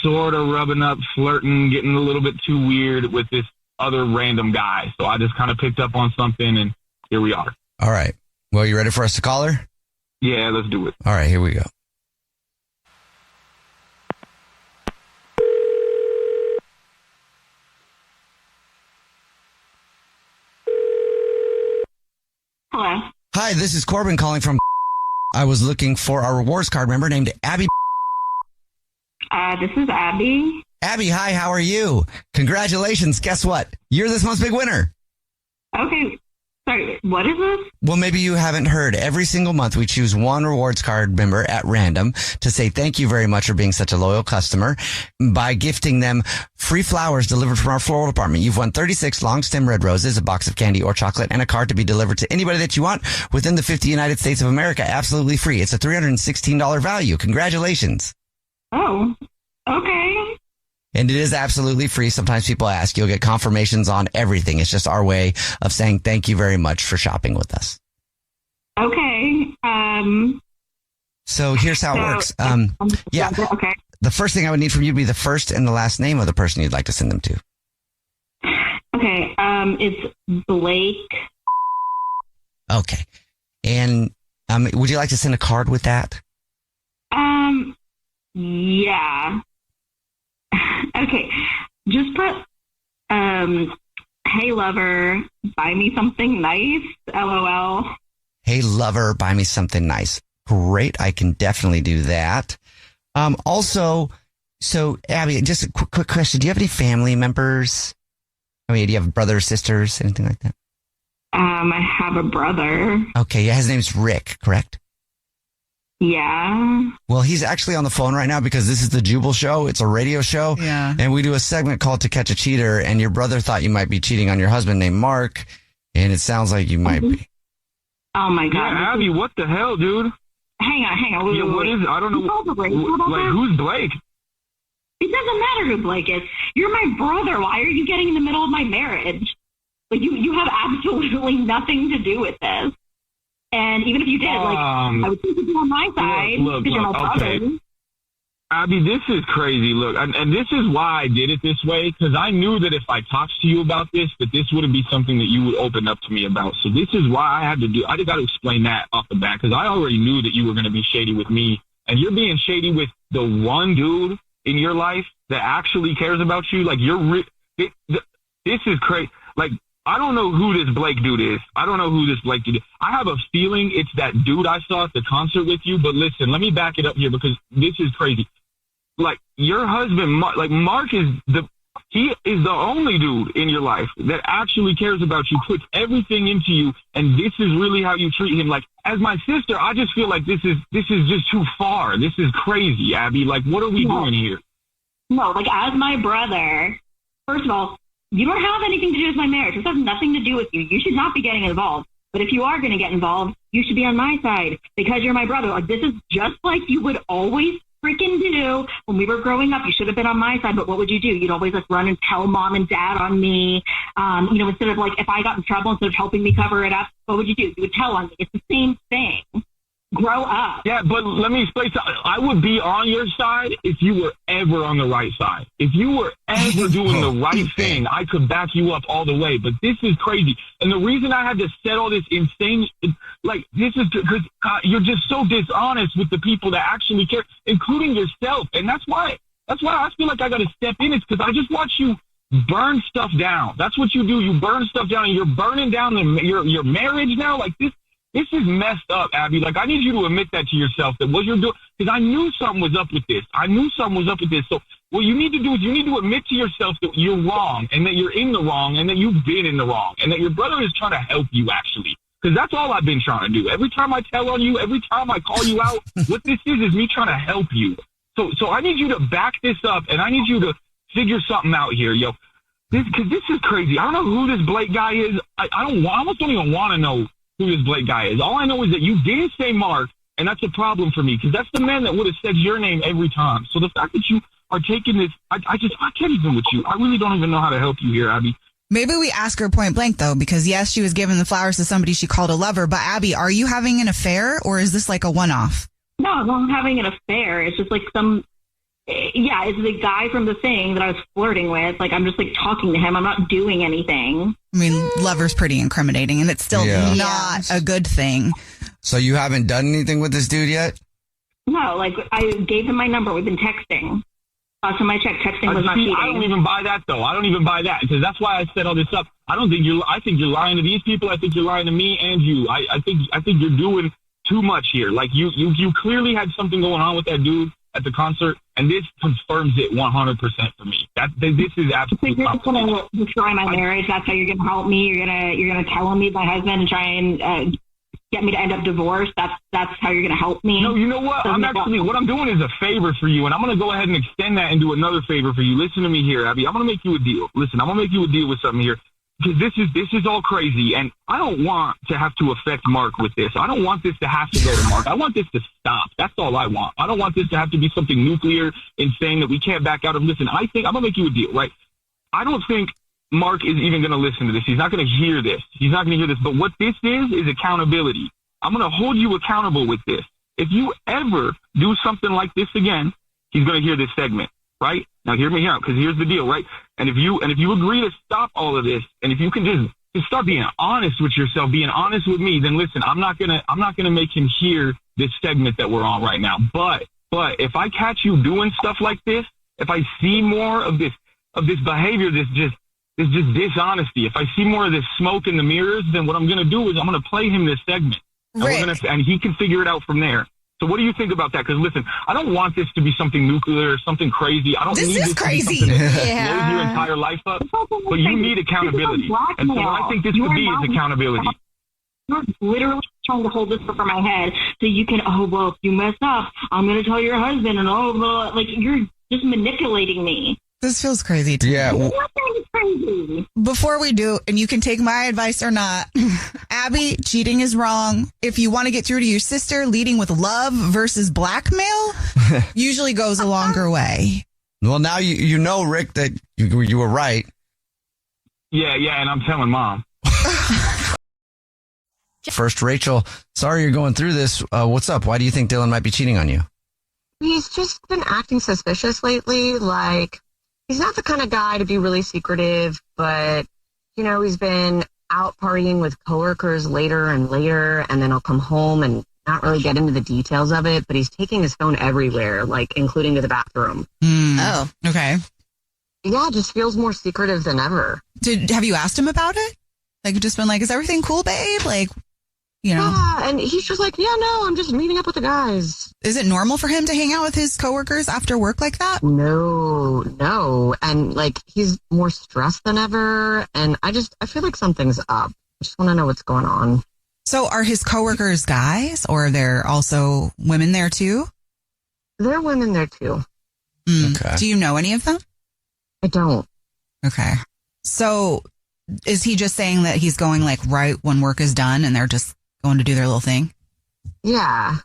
sort of rubbing up, flirting, getting a little bit too weird with this other random guy. So I just kind of picked up on something, and here we are. All right. Well, you ready for us to call her? Yeah, let's do it. All right, here we go. Hello. Hi, this is Corbin calling from. I was looking for a rewards card member named Abby. This is Abby. Abby, hi, how are you? Congratulations. Guess what? You're this month's big winner. Okay. Sorry, what is this? Well, maybe you haven't heard. Every single month, we choose one rewards card member at random to say thank you very much for being such a loyal customer by gifting them free flowers delivered from our floral department. You've won 36 long stem red roses, a box of candy or chocolate, and a card to be delivered to anybody that you want within the 50 United States of America. Absolutely free. It's a $316 value. Congratulations. Oh, okay. And it is absolutely free. Sometimes people ask, you'll get confirmations on everything. It's just our way of saying thank you very much for shopping with us. Okay. So here's how it works. Yeah. Okay. The first thing I would need from you would be the first and the last name of the person you'd like to send them to. Okay. It's Blake. Okay. And would you like to send a card with that? Yeah. Okay. Just put, hey lover, buy me something nice, LOL. Hey lover, buy me something nice. Great. I can definitely do that. Also, so Abby, just a quick question. Do you have any family members? I mean, do you have brothers, sisters, anything like that? I have a brother. Okay. Yeah. His name's Rick, correct? Yeah. Well, he's actually on the phone right now because this is the Jubal Show. It's a radio show. Yeah. And we do a segment called To Catch a Cheater. And your brother thought you might be cheating on your husband named Mark. And it sounds like you might be. Oh, my God. Yeah, Abby, what the hell, dude? Hang on. Wait, what is it? I don't know. Like, who's Blake? It doesn't matter who Blake is. You're my brother. Why are you getting in the middle of my marriage? Like, you have absolutely nothing to do with this. And even if you did, I would think you'd be on my side because you're my brother. Okay. Abby, this is crazy. Look, and this is why I did it this way, because I knew that if I talked to you about this, that this wouldn't be something that you would open up to me about. So this is why I just got to explain that off the bat, because I already knew that you were going to be shady with me, and you're being shady with the one dude in your life that actually cares about you, like this is crazy. Like, I don't know who this Blake dude is. I have a feeling it's that dude I saw at the concert with you. But listen, let me back it up here because this is crazy. Like, your husband, Mark is the only dude in your life that actually cares about you, puts everything into you, and this is really how you treat him. Like, as my sister, I just feel like this is just too far. This is crazy, Abby. Like, what are we doing here? No, like, as my brother, first of all, you don't have anything to do with my marriage. This has nothing to do with you. You should not be getting involved. But if you are going to get involved, you should be on my side because you're my brother. Like, this is just like you would always freaking do when we were growing up. You should have been on my side, but what would you do? You'd always like run and tell mom and dad on me. Instead of like, if I got in trouble, instead of helping me cover it up, what would you do? You would tell on me. It's the same thing. Grow up. Yeah, but let me explain something. I would be on your side if you were ever on the right side. If you were ever doing the right thing, I could back you up all the way. But this is crazy. And the reason I had to set all this insane, like, this is because you're just so dishonest with the people that actually care, including yourself. And that's why I feel like I got to step in. It's because I just watch you burn stuff down. That's what you do. You burn stuff down, and you're burning down your marriage now. Like, this is messed up, Abby. Like, I need you to admit that to yourself, that what you're doing, because I knew something was up with this. So what you need to do is you need to admit to yourself that you're wrong and that you're in the wrong and that you've been in the wrong and that your brother is trying to help you, actually. Because that's all I've been trying to do. Every time I tell on you, every time I call you out, what this is me trying to help you. So I need you to back this up, and I need you to figure something out here, yo. Because this is crazy. I don't know who this Blake guy is. I almost don't even want to know who this Blake guy is. All I know is that you didn't say Mark, and that's a problem for me because that's the man that would have said your name every time. So the fact that you are taking this, I can't even with you. I really don't even know how to help you here, Abby. Maybe we ask her point blank, though, because yes, she was giving the flowers to somebody she called a lover. But Abby, are you having an affair, or is this like a one-off? No, I'm not having an affair. It's just like it's the guy from the thing that I was flirting with. Like, I'm just like talking to him. I'm not doing anything. I mean, lover's pretty incriminating, and it's still not a good thing. So you haven't done anything with this dude yet? No, like, I gave him my number. We've been texting. So my texting was not cheating. I don't even buy that, though. I don't even buy that, because that's why I set all this up. I think you're lying to these people. I think you're lying to me and you. I think you're doing too much here. Like, you clearly had something going on with that dude at the concert, and this confirms it 100% for me. This is absolutely. You're just going to destroy my marriage. That's how you're going to help me. You're gonna tell on me, my husband, and try and get me to end up divorced. That's how you're going to help me. No, you know what? What I'm doing is a favor for you, and I'm going to go ahead and extend that and do another favor for you. Listen to me here, Abby. I'm going to make you a deal. Listen, I'm going to make you a deal with something here. Because this is all crazy, and I don't want to have to affect Mark with this. I don't want this to have to go to Mark. I want this to stop. That's all I want. I don't want this to have to be something nuclear, insane that we can't back out of. Listen, I'm going to make you a deal, right? I don't think Mark is even going to listen to this. He's not going to hear this. But what this is accountability. I'm going to hold you accountable with this. If you ever do something like this again, he's going to hear this segment, right? Now, hear me out, because here's the deal, right? And if you agree to stop all of this, and if you can just start being honest with yourself, being honest with me, then listen, I'm not gonna make him hear this segment that we're on right now. But if I catch you doing stuff like this, if I see more of this behavior, this just dishonesty, if I see more of this smoke in the mirrors, then what I'm gonna do is I'm gonna play him this segment, and he can figure it out from there. So what do you think about that? Because listen, I don't want this to be something nuclear, something crazy. I don't need this crazy. To be something that blows your entire life up. But you need accountability. And so what I think this would be is accountability. You're literally trying to hold this over my head so you can, if you mess up, I'm going to tell your husband, and like, you're just manipulating me. This feels crazy to me. Crazy. Before we do, and you can take my advice or not, Abby, cheating is wrong. If you want to get through to your sister, leading with love versus blackmail usually goes a longer way. Well, now you know, Rick, that you were right. Yeah, and I'm telling Mom. First, Rachel, sorry you're going through this. What's up? Why do you think Dylan might be cheating on you? He's just been acting suspicious lately. Like, he's not the kind of guy to be really secretive, but, he's been out partying with coworkers later and later, and then he'll come home and not really get into the details of it, but he's taking his phone everywhere, like including to the bathroom. Oh, okay. Yeah, it just feels more secretive than ever. Have you asked him about it? Like, just been like, is everything cool, babe? Like, you know. Yeah, and he's just like, yeah, no, I'm just meeting up with the guys. Is it normal for him to hang out with his coworkers after work like that? No. And like, he's more stressed than ever. And I feel like something's up. I just want to know what's going on. So are his coworkers guys, or are there also women there too? There are women there too. Okay. Do you know any of them? I don't. Okay. So is he just saying that he's going like right when work is done and they're just going to do their little thing? Yeah.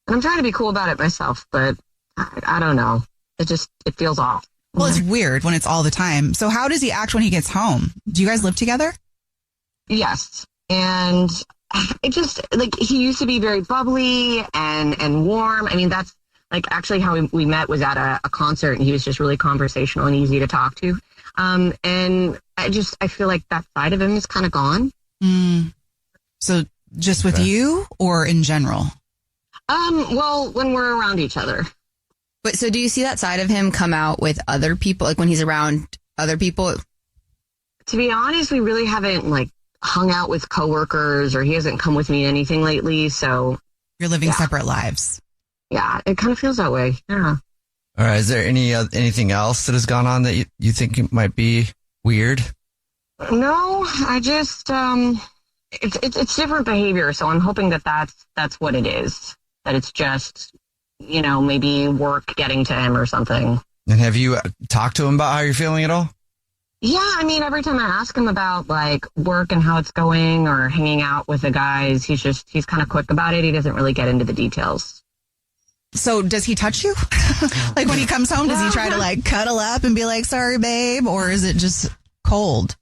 And I'm trying to be cool about it myself, but I don't know. It feels off. Well, it's weird when it's all the time. So how does he act when he gets home? Do you guys live together? Yes. And it just, like, he used to be very bubbly and warm. I mean, that's like actually how we met was at a concert, and he was just really conversational and easy to talk to. And I feel like that side of him is kind of gone. So just with you or in general? Well, when we're around each other. But so do you see that side of him come out with other people, like when he's around other people? To be honest, we really haven't like hung out with coworkers, or he hasn't come with me to anything lately. So you're living separate lives. Yeah, it kind of feels that way. Yeah. All right. Is there anything else that has gone on that you think might be weird? No, I just it's different behavior. So I'm hoping that's what it is. That it's just, you know, maybe work getting to him or something. And have you talked to him about how you're feeling at all? Yeah, I mean, every time I ask him about like work and how it's going or hanging out with the guys, he's kind of quick about it. He doesn't really get into the details. So does he touch you? Like when he comes home, does he try to like cuddle up and be like, sorry, babe? Or is it just cold?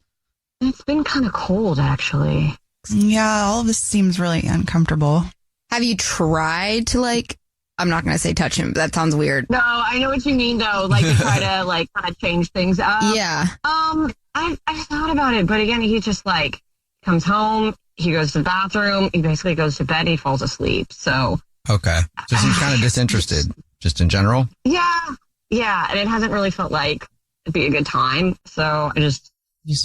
It's been kind of cold, actually. Yeah, all of this seems really uncomfortable. Have you tried to like, I'm not going to say touch him, but that sounds weird. No, I know what you mean though. Like to try to like kind of change things up. Yeah. I thought about it, but again, he just like comes home, he goes to the bathroom, he basically goes to bed, he falls asleep. So. Okay. So he's kind of disinterested just in general. Yeah. And it hasn't really felt like it'd be a good time. So I just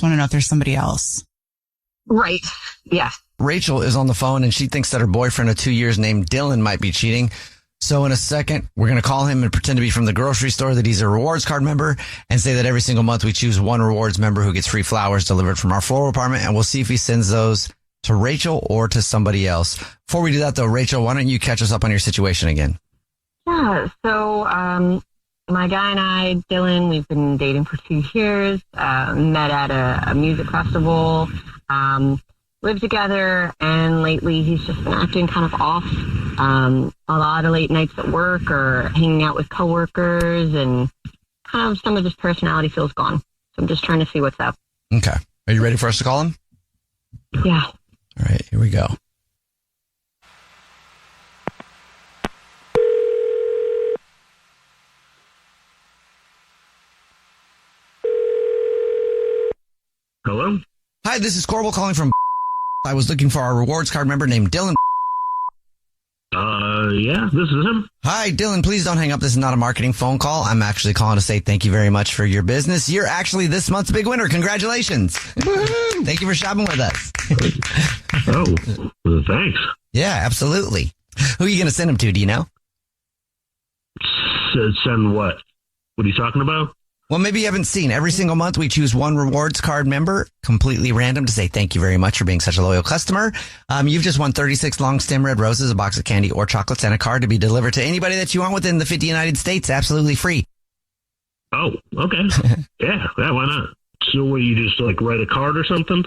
want to know if there's somebody else. Right. Yeah. Rachel is on the phone and she thinks that her boyfriend of 2 years named Dylan might be cheating. So in a second, we're going to call him and pretend to be from the grocery store, that he's a rewards card member, and say that every single month we choose one rewards member who gets free flowers delivered from our floral department. And we'll see if he sends those to Rachel or to somebody else. Before we do that though, Rachel, why don't you catch us up on your situation again? Yeah. So, my guy and I, Dylan, we've been dating for 2 years, met at a music festival, lived together, and lately he's just been acting kind of off. A lot of late nights at work or hanging out with coworkers, and kind of some of his personality feels gone. So I'm just trying to see what's up. Okay. Are you ready for us to call him? Yeah. All right, here we go. Hello? Hi, this is Corbel calling from. I was looking for our rewards card member named Dylan. Yeah, this is him. Hi, Dylan, please don't hang up. This is not a marketing phone call. I'm actually calling to say thank you very much for your business. You're actually this month's big winner. Congratulations. Thank you for shopping with us. Oh, thanks. Yeah, absolutely. Who are you going to send them to? Do you know? Send what? What are you talking about? Well, maybe you haven't seen. Every single month, we choose one rewards card member, completely random, to say thank you very much for being such a loyal customer. You've just won 36 long stem red roses, a box of candy or chocolates, and a card to be delivered to anybody that you want within the 50 United States, absolutely free. Oh, okay. Yeah, why not? So what, you just like write a card or something?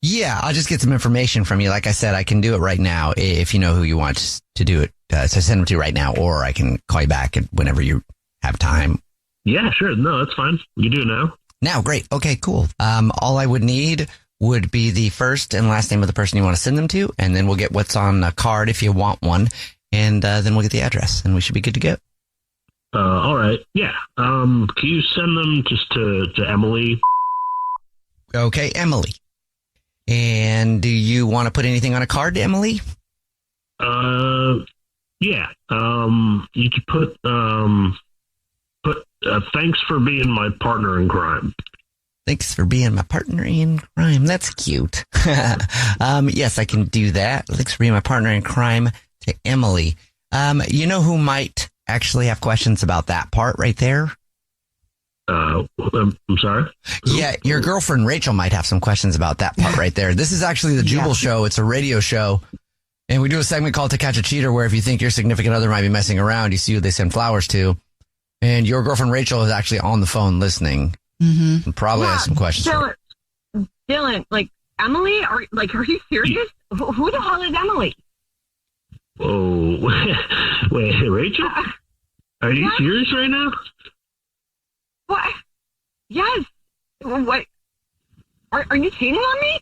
Yeah, I'll just get some information from you. Like I said, I can do it right now if you know who you want to do it. So send them to right now, or I can call you back whenever you have time. Yeah, sure. No, that's fine. You do it now. Now, great. Okay, cool. All I would need would be the first and last name of the person you want to send them to, and then we'll get what's on a card if you want one, and then we'll get the address, and we should be good to go. All right. Yeah. Can you send them just to Emily? Okay, Emily. And do you want to put anything on a card to Emily? Yeah. You could put thanks for being my partner in crime. Thanks for being my partner in crime. That's cute. Yes, I can do that. Thanks for being my partner in crime to Emily. You know who might actually have questions about that part right there? I'm sorry? Yeah, your girlfriend Rachel might have some questions about that part right there. This is actually the Jubal Show. It's a radio show. And we do a segment called To Catch a Cheater, where if you think your significant other might be messing around, you see who they send flowers to. And your girlfriend Rachel is actually on the phone listening. Mm-hmm. And probably has some questions. Dylan, like, Emily, are you serious? Who the hell is Emily? Oh, wait, Rachel? Are you serious right now? What? Yes. What? Are you cheating on me?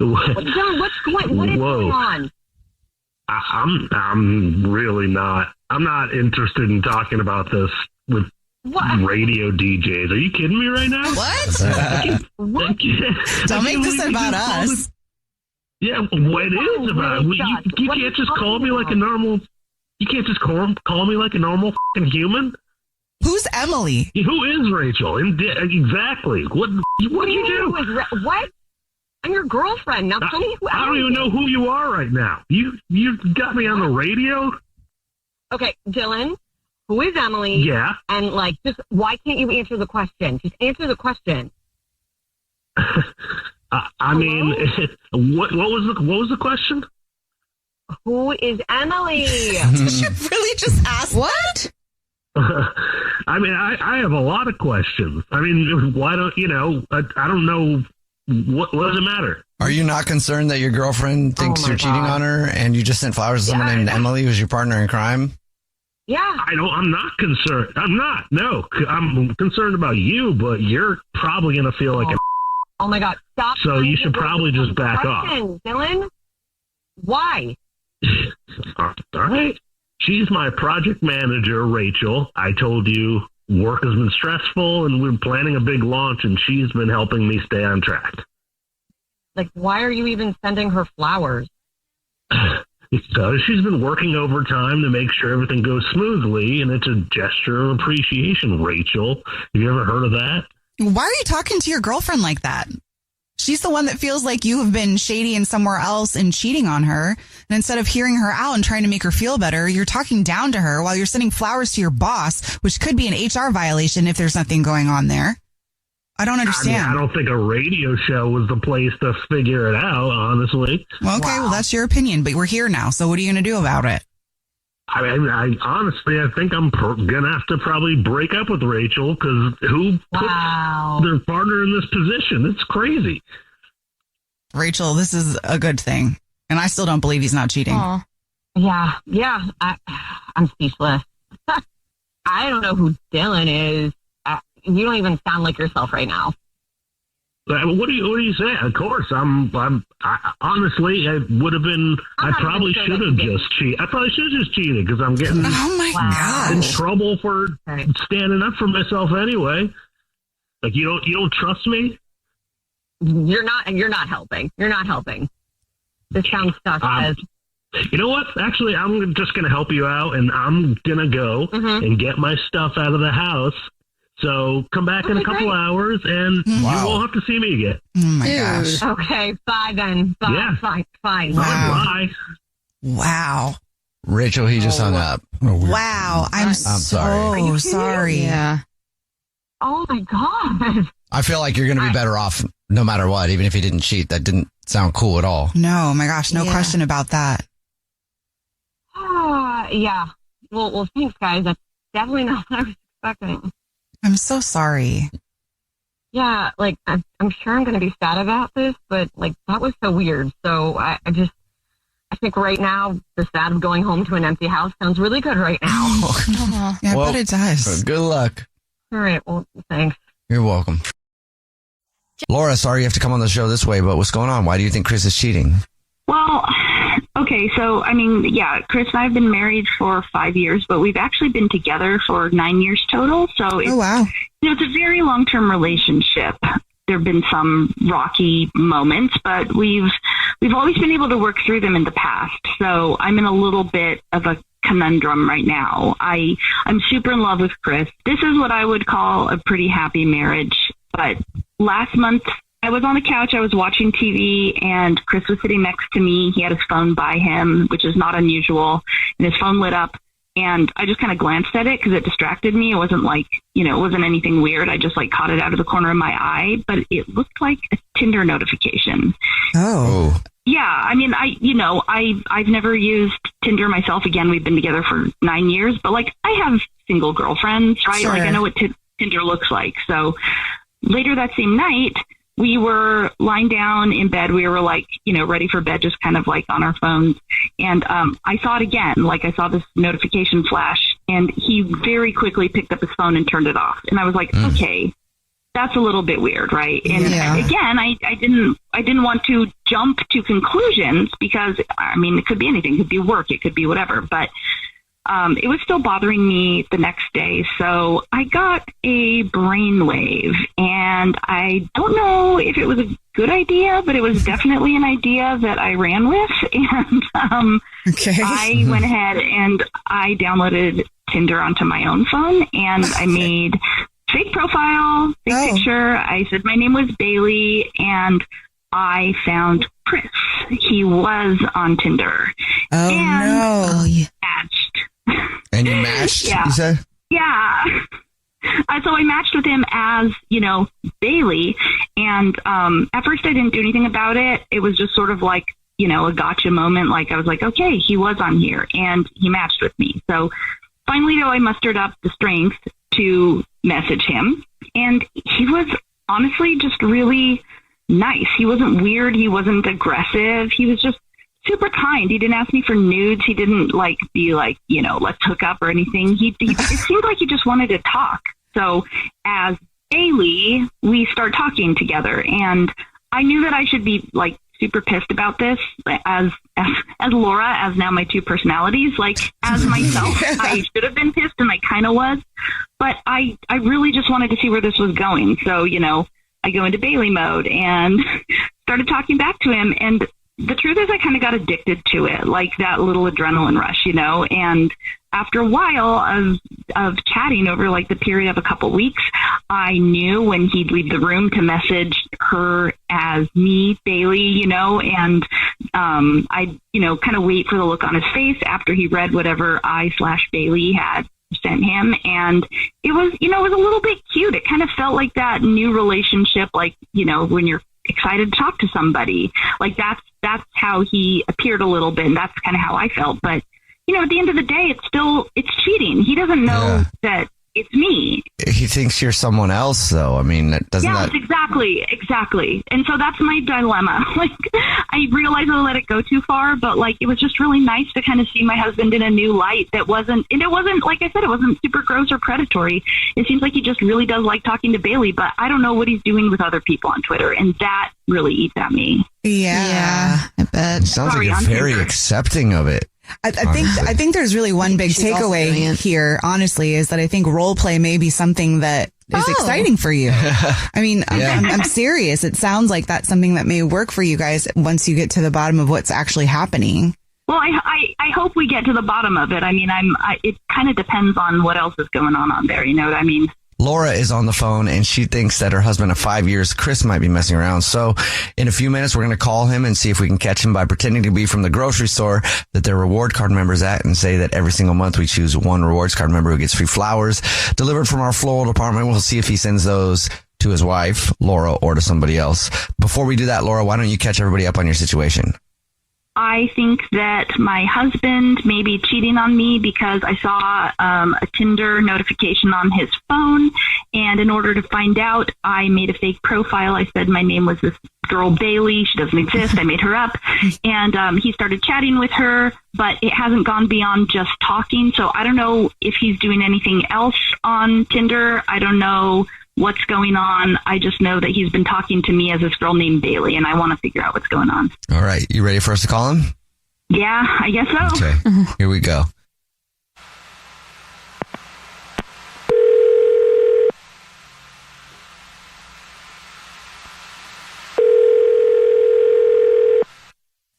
Dylan, what is going on? I'm really not. I'm not interested in talking about this with radio DJs. Are you kidding me right now? What? Don't make this about us. Yeah, what it is about. You can't just call me like a normal. You can't just call me like a normal fucking human. Who's Emily? Who is Rachel? Exactly. What did you do? What? I'm your girlfriend. Now tell me who I don't even know who you are right now. You got me on the radio? Okay, Dylan, who is Emily? Yeah. And just why can't you answer the question? Just answer the question. I mean, what was the question? Who is Emily? Did you really just ask what? I mean, I have a lot of questions. I mean, why don't I don't know. What does it matter? Are you not concerned that your girlfriend thinks you're cheating on her and you just sent flowers to someone named Emily who's your partner in crime? Yeah. I'm not concerned. I'm not. No. I'm concerned about you, but you're probably going to feel like Oh my God. Stop. So you should probably just back off. Dylan, why? All right. She's my project manager, Rachel. I told you work has been stressful and we're planning a big launch and she's been helping me stay on track. Why are you even sending her flowers? Because she's been working overtime to make sure everything goes smoothly, and it's a gesture of appreciation, Rachel. Have you ever heard of that? Why are you talking to your girlfriend like that? She's the one that feels like you have been shady and somewhere else and cheating on her. And instead of hearing her out and trying to make her feel better, you're talking down to her while you're sending flowers to your boss, which could be an HR violation if there's nothing going on there. I don't understand. I don't think a radio show was the place to figure it out, honestly. Well, okay, well, that's your opinion, but we're here now. So what are you going to do about it? I mean, I honestly think I'm going to have to probably break up with Rachel because who puts their partner in this position? It's crazy. Rachel, this is a good thing. And I still don't believe he's not cheating. Aww. Yeah. I'm speechless. I don't know who Dylan is. You don't even sound like yourself right now. What do you say? Of course, honestly, I would have been. I probably should have just cheated. I probably should have just cheated because I'm getting in trouble for standing up for myself anyway. You don't trust me. You're not helping. You're not helping. This sounds stuck as. You know what? Actually, I'm just going to help you out, and I'm going to go and get my stuff out of the house. So come back in a couple hours, and you won't have to see me again. Oh, my gosh. Okay, bye then. Bye. Yeah. Fine. Bye. Wow. Rachel, he just hung up. Wow. I'm so sorry. Yeah. Oh, my God. I feel like you're going to be better off no matter what, even if he didn't cheat. That didn't sound cool at all. No, my gosh, no question about that. Yeah. Well, thanks, guys. That's definitely not what I was expecting. I'm so sorry. Yeah, I'm sure I'm going to be sad about this, but that was so weird. So I think right now the sad of going home to an empty house sounds really good right now. Yeah, I bet it does. Good luck. All right. Well, thanks. You're welcome. Laura, sorry you have to come on the show this way, but what's going on? Why do you think Chris is cheating? Well, okay, so, I mean, yeah, Chris and I have been married for 5 years, but we've actually been together for 9 years total. So it's, it's a very long-term relationship. There have been some rocky moments, but we've we've always been able to work through them in the past. So I'm in a little bit of a conundrum right now. I'm super in love with Chris. This is what I would call a pretty happy marriage. But last month, I was on the couch, I was watching TV, and Chris was sitting next to me. He had his phone by him, which is not unusual, and his phone lit up. And I just kind of glanced at it because it distracted me. It wasn't like, it wasn't anything weird. I just like caught it out of the corner of my eye, but it looked like a Tinder notification. Oh. Yeah. I mean, I've never used Tinder myself. Again, we've been together for 9 years, but like I have single girlfriends, right? Sure. Like I know what Tinder looks like. So later that same night, we were lying down in bed. We were like, ready for bed, just kind of like on our phones. And I saw it again. Like I saw this notification flash, and he very quickly picked up his phone and turned it off. And I was like, okay, that's a little bit weird, right? And again, I didn't want to jump to conclusions because, I mean, it could be anything. It could be work. It could be whatever. But it was still bothering me the next day. So I got a brainwave, and I don't know if it was a good idea, but it was definitely an idea that I ran with. And I went ahead and I downloaded Tinder onto my own phone, and I made fake profile, fake picture. I said my name was Bailey, and I found Chris. He was on Tinder. Matched. And you matched, you said? Yeah. So I matched with him as, Bailey. And at first I didn't do anything about it. It was just sort of like, a gotcha moment. Like I was like, okay, he was on here and he matched with me. So finally, though, I mustered up the strength to message him. And he was honestly just really nice. He wasn't weird. He wasn't aggressive. He was just super kind. He didn't ask me for nudes. He didn't be like, let's hook up or anything. It seemed like he just wanted to talk. So as Bailey, we start talking together, and I knew that I should be like super pissed about this as Laura, as now my two personalities, like as myself. I should have been pissed, and I kind of was, but I really just wanted to see where this was going. So, I go into Bailey mode and started talking back to him, and the truth is I kind of got addicted to it, like that little adrenaline rush, and after a while of chatting over like the period of a couple weeks, I knew when he'd leave the room to message her as me, Bailey, and I'd, kind of wait for the look on his face after he read whatever I/Bailey had sent him. And it was, it was a little bit cute. It kind of felt like that new relationship, like, when you're excited to talk to somebody, like that's how he appeared a little bit, and that's kind of how I felt. But at the end of the day, it's cheating. He doesn't know that it's me. He thinks you're someone else, though. I mean, exactly. And so that's my dilemma. Like, I realized I let it go too far, but like, it was just really nice to kind of see my husband in a new light that wasn't, like I said, it wasn't super gross or predatory. It seems like he just really does like talking to Bailey, but I don't know what he's doing with other people on Twitter, and that really eats at me. Yeah, I bet. It sounds like you're very accepting of it. I think there's really one big takeaway here, honestly, is that I think role play may be something that is exciting for you. I mean, I'm serious. It sounds like that's something that may work for you guys once you get to the bottom of what's actually happening. Well, I hope we get to the bottom of it. I mean, it kind of depends on what else is going on there. You know what I mean? Laura is on the phone, and she thinks that her husband of 5 years, Chris, might be messing around. So in a few minutes, we're going to call him and see if we can catch him by pretending to be from the grocery store that they're reward card members at, and say that every single month we choose one rewards card member who gets free flowers delivered from our floral department. We'll see if he sends those to his wife, Laura, or to somebody else. Before we do that, Laura, why don't you catch everybody up on your situation? I think that my husband may be cheating on me because I saw a Tinder notification on his phone. And in order to find out, I made a fake profile. I said my name was this girl Bailey. She doesn't exist. I made her up. And he started chatting with her, but it hasn't gone beyond just talking. So I don't know if he's doing anything else on Tinder. I don't know what's going on. I just know that he's been talking to me as this girl named Bailey, and I want to figure out what's going on. All right. You ready for us to call him? Yeah, I guess so. Okay. Here we go.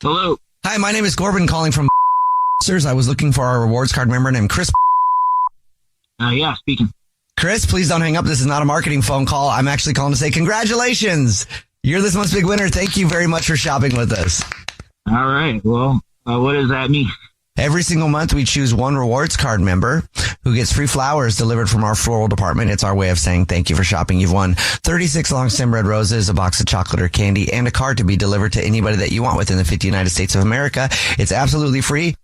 Hello. Hi, my name is Corbin calling from I was looking for our rewards card member named Chris. Yeah, speaking. Chris, please don't hang up. This is not a marketing phone call. I'm actually calling to say congratulations. You're this month's big winner. Thank you very much for shopping with us. All right. Well, what does that mean? Every single month, we choose one rewards card member who gets free flowers delivered from our floral department. It's our way of saying thank you for shopping. You've won 36 long stem red roses, a box of chocolate or candy, and a card to be delivered to anybody that you want within the 50 United States of America. It's absolutely free.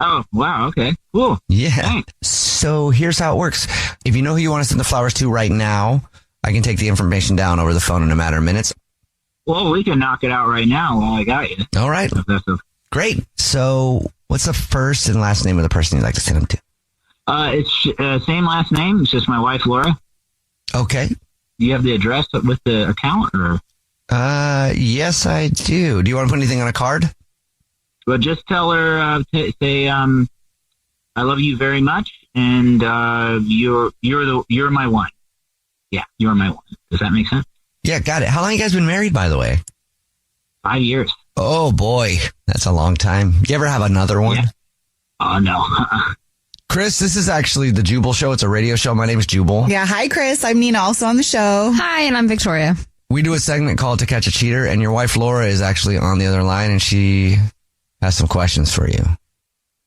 Oh, wow. Okay, cool. Yeah. Thanks. So here's how it works. If you know who you want to send the flowers to right now, I can take the information down over the phone in a matter of minutes. Well, we can knock it out right now while I got you. All right. Great. So what's the first and last name of the person you'd like to send them to? It's same last name. It's just my wife, Laura. Okay. Do you have the address with the account? Or? Yes, I do. Do you want to put anything on a card? Well, just tell her, say, I love you very much, and you're my one. Yeah, you're my one. Does that make sense? Yeah, got it. How long you guys been married, by the way? 5 years. Oh, boy. That's a long time. You ever have another one? Yeah. Oh, no. Chris, this is actually the Jubal Show. It's a radio show. My name is Jubal. Yeah. Hi, Chris. I'm Nina, also on the show. Hi, and I'm Victoria. We do a segment called To Catch a Cheater, and your wife, Laura, is actually on the other line, and she has some questions for you.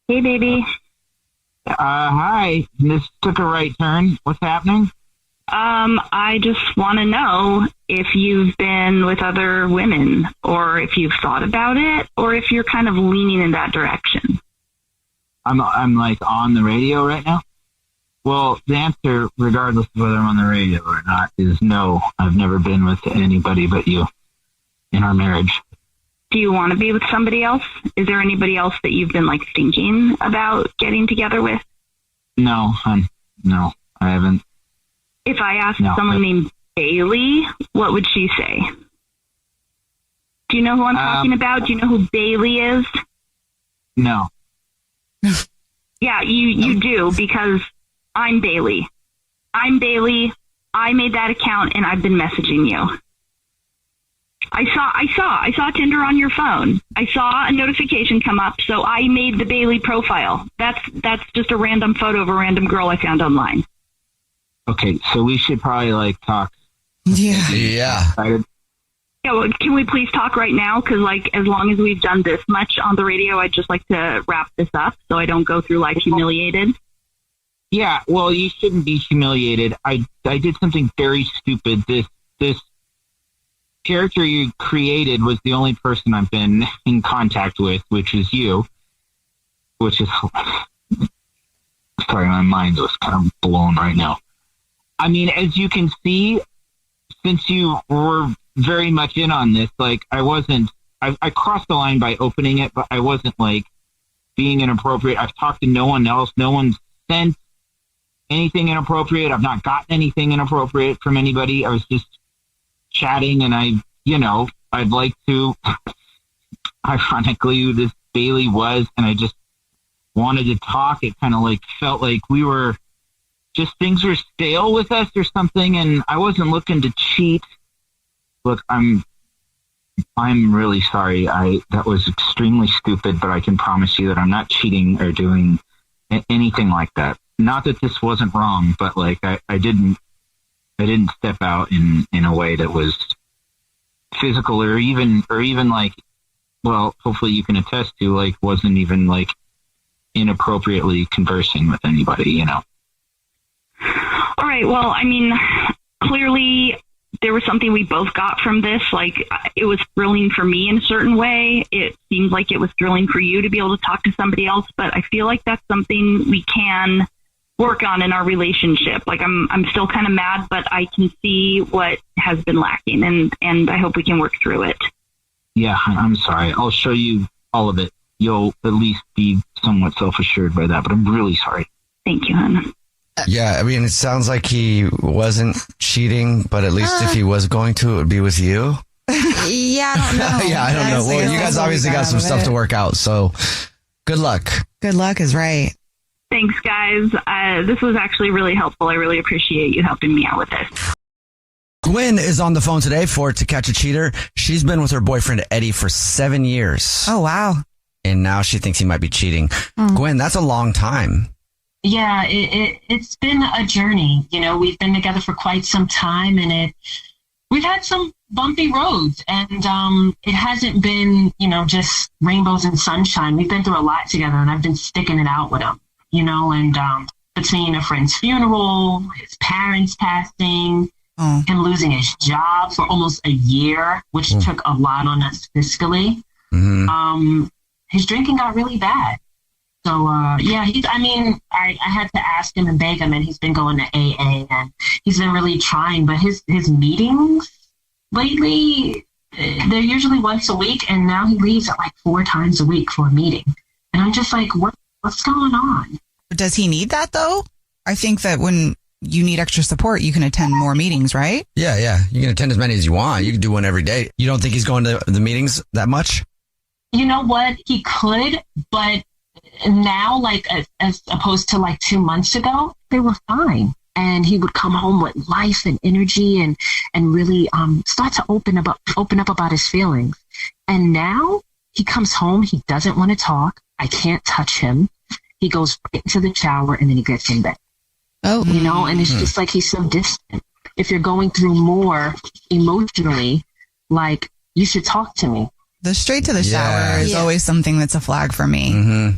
Hey, baby. Hi. This took a right turn. What's happening? I just want to know if you've been with other women, or if you've thought about it, or if you're kind of leaning in that direction. I'm like on the radio right now? Well, the answer, regardless of whether I'm on the radio or not, is no. I've never been with anybody but you in our marriage. Do you want to be with somebody else? Is there anybody else that you've been like thinking about getting together with? No, no, I haven't. If I asked someone named Bailey, what would she say? Do you know who I'm talking about? Do you know who Bailey is? No. Yeah, you do, because I'm Bailey. I'm Bailey. I made that account and I've been messaging you. I saw Tinder on your phone. I saw a notification come up, so I made the Bailey profile. That's just a random photo of a random girl I found online. Okay, so we should probably like talk. Yeah. Yeah, well, can we please talk right now? Because like, as long as we've done this much on the radio, I'd just like to wrap this up so I don't go through life humiliated. Yeah, well, you shouldn't be humiliated. I did something very stupid. This character you created was the only person I've been in contact with, which is you. Which is, sorry, my mind was kind of blown right now. I mean, as you can see, since you were very much in on this, like I crossed the line by opening it, but I wasn't like being inappropriate. I've talked to no one else. No one's sent anything inappropriate. I've not gotten anything inappropriate from anybody. I was just chatting, and I'd like to, ironically, who this Bailey was, and I just wanted to talk. It kind of like felt like we were just, things were stale with us or something, and I wasn't looking to cheat. Look, I'm really sorry. That was extremely stupid, but I can promise you that I'm not cheating or doing anything like that. Not that this wasn't wrong, but like I didn't step out in a way that was physical or even like, well, hopefully you can attest to, like, wasn't even like inappropriately conversing with anybody, All right. Well, I mean, clearly there was something we both got from this. Like, it was thrilling for me in a certain way. It seemed like it was thrilling for you to be able to talk to somebody else, but I feel like that's something we can work on in our relationship. Like, I'm still kind of mad, but I can see what has been lacking, and I hope we can work through it. Yeah, I'm sorry. I'll show you all of it. You'll at least be somewhat self-assured by that, but I'm really sorry. Thank you, hon. Yeah, I mean, it sounds like he wasn't cheating, but at least if he was going to, it would be with you. Yeah, I don't know. Yeah, I don't know. Well, you guys obviously got some stuff to work out, so good luck. Good luck is right. Thanks, guys. This was actually really helpful. I really appreciate you helping me out with this. Gwen is on the phone today for To Catch a Cheater. She's been with her boyfriend Eddie for 7 years. Oh, wow. And now she thinks he might be cheating. Gwen, that's a long time. Yeah, it's been a journey. You know, we've been together for quite some time, and we've had some bumpy roads, and it hasn't been, you know, just rainbows and sunshine. We've been through a lot together, and I've been sticking it out with him, you know, and between a friend's funeral, his parents passing, him losing his job for almost a year, which took a lot on us fiscally. His drinking got really bad. So, yeah, I had to ask him and beg him, and he's been going to AA, and he's been really trying, but his meetings lately, they're usually once a week, and now he leaves at like 4 times a week for a meeting. And I'm just like, what's going on? Does he need that, though? I think that when you need extra support, you can attend more meetings, right? Yeah. You can attend as many as you want. You can do one every day. You don't think he's going to the meetings that much? You know what? He could, but now, like, as opposed to like 2 months ago, they were fine. And he would come home with life and energy and really start to open up about his feelings. And now he comes home, he doesn't want to talk. I can't touch him. He goes right into the shower and then he gets in bed. Oh, you know, and it's just like he's so distant. If you're going through more emotionally, like, you should talk to me. The straight to the shower is always something that's a flag for me.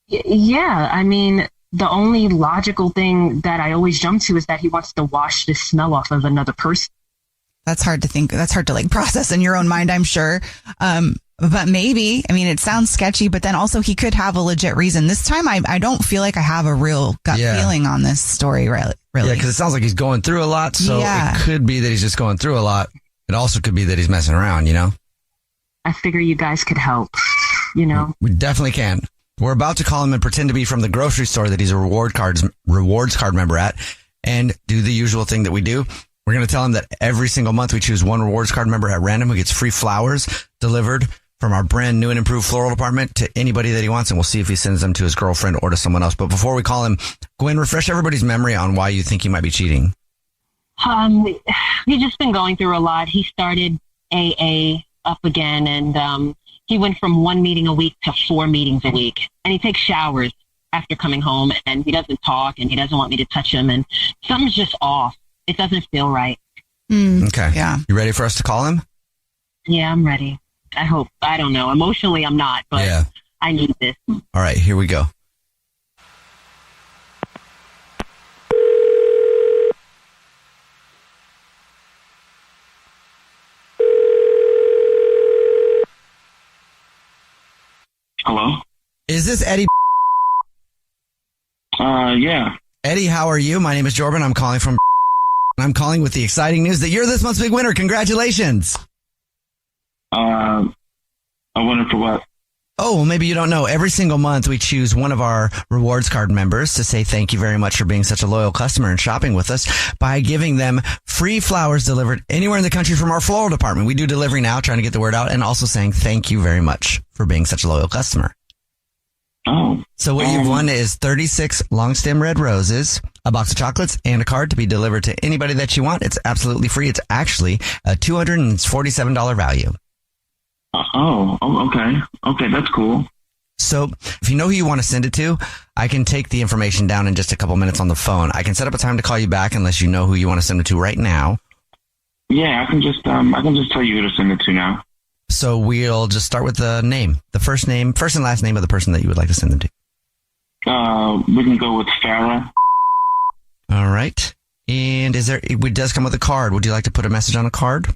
Yeah, I mean, the only logical thing that I always jump to is that he wants to wash the smell off of another person. That's hard to think. That's hard to like process in your own mind, I'm sure. But maybe, I mean, it sounds sketchy, but then also he could have a legit reason. This time, I don't feel like I have a real gut feeling on this story, really. Yeah, because it sounds like he's going through a lot. So it could be that he's just going through a lot. It also could be that he's messing around, you know? I figure you guys could help, you know? We definitely can. We're about to call him and pretend to be from the grocery store that he's a rewards card member at, and do the usual thing that we do. We're going to tell him that every single month we choose one rewards card member at random who gets free flowers delivered from our brand new and improved floral department to anybody that he wants, and we'll see if he sends them to his girlfriend or to someone else. But before we call him, Gwen, refresh everybody's memory on why you think he might be cheating. He's just been going through a lot. He started AA up again, and he went from 1 meeting a week to 4 meetings a week. And he takes showers after coming home, and he doesn't talk, and he doesn't want me to touch him, and something's just off. It doesn't feel right. Okay. Yeah. You ready for us to call him? Yeah, I'm ready. I hope. I don't know. Emotionally, I'm not, but I need this. All right, here we go. Hello? Is this Eddie? Yeah. Eddie, how are you? My name is Jordan. I'm calling with the exciting news that you're this month's big winner. Congratulations. A winner for what? Oh, well, maybe you don't know. Every single month we choose one of our rewards card members to say thank you very much for being such a loyal customer and shopping with us by giving them free flowers delivered anywhere in the country from our floral department. We do delivery now, trying to get the word out, and also saying thank you very much for being such a loyal customer. Oh. So what you've won is 36 long stem red roses, a box of chocolates, and a card to be delivered to anybody that you want. It's absolutely free. It's actually a $247 value. Oh, okay. Okay, that's cool. So if you know who you want to send it to, I can take the information down in just a couple minutes on the phone. I can set up a time to call you back unless you know who you want to send it to right now. Yeah, I can just tell you who to send it to now. So we'll just start with the name, the first and last name of the person that you would like to send them to. We can go with Farrah. All right. And it does come with a card. Would you like to put a message on a card?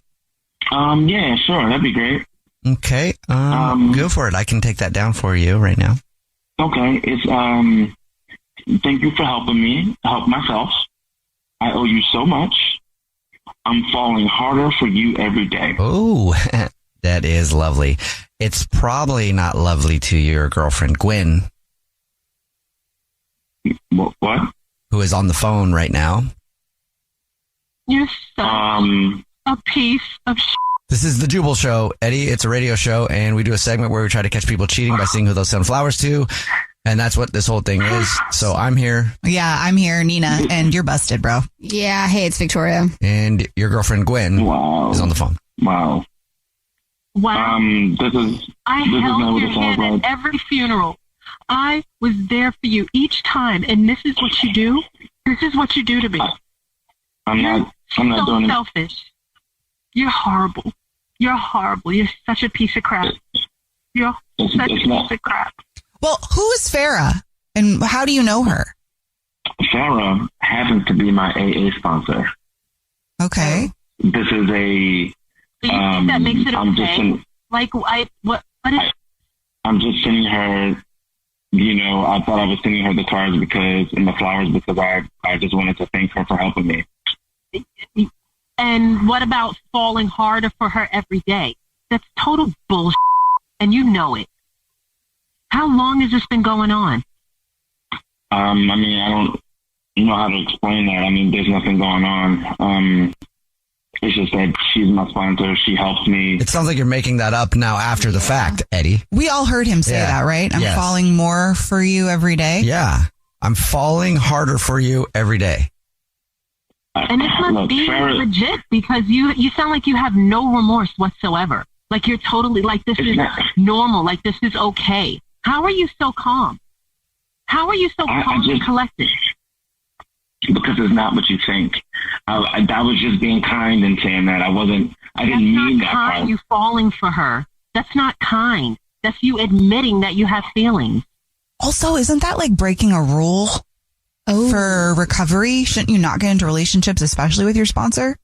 Yeah, sure. That'd be great. Okay. Go for it. I can take that down for you right now. Okay. It's, thank you for helping me help myself. I owe you so much. I'm falling harder for you every day. Oh, that is lovely. It's probably not lovely to your girlfriend, Gwen. What? Who is on the phone right now. You're such a piece of shit. This is the Jubal Show, Eddie. It's a radio show, and we do a segment where we try to catch people cheating by seeing who they'll send flowers to. And that's what this whole thing is. So I'm here. Yeah, I'm here, Nina, and you're busted, bro. Yeah, hey, it's Victoria. And your girlfriend, Gwen, is on the phone. Wow. I held your hand at every funeral. I was there for you each time, and this is what you do? This is what you do to me. I'm not doing it. Selfish. You're horrible. You're horrible. You're such a piece of crap. You're such a piece of crap. Well, who is Farrah, and how do you know her? Farrah happens to be my AA sponsor. Okay. This is a... So you think that makes it okay? I'm just sending her, I thought I was sending her the cards and the flowers because I just wanted to thank her for helping me. And what about falling harder for her every day? That's total bullshit, and you know it. How long has this been going on? I don't know how to explain that. There's nothing going on. It's just that she's my sponsor. She helps me. It sounds like you're making that up now after the fact, Eddie. We all heard him say that, right? I'm falling more for you every day. Yeah. I'm falling harder for you every day. And this must be legit because you sound like you have no remorse whatsoever. Like you're totally this is normal. Like this is okay. How are you so calm? How are you so calm and collected? Because it's not what you think. I was just being kind and saying that. I didn't mean that part. That's not kind, you falling for her. That's not kind. That's you admitting that you have feelings. Also, isn't that like breaking a rule for recovery? Shouldn't you not get into relationships, especially with your sponsor?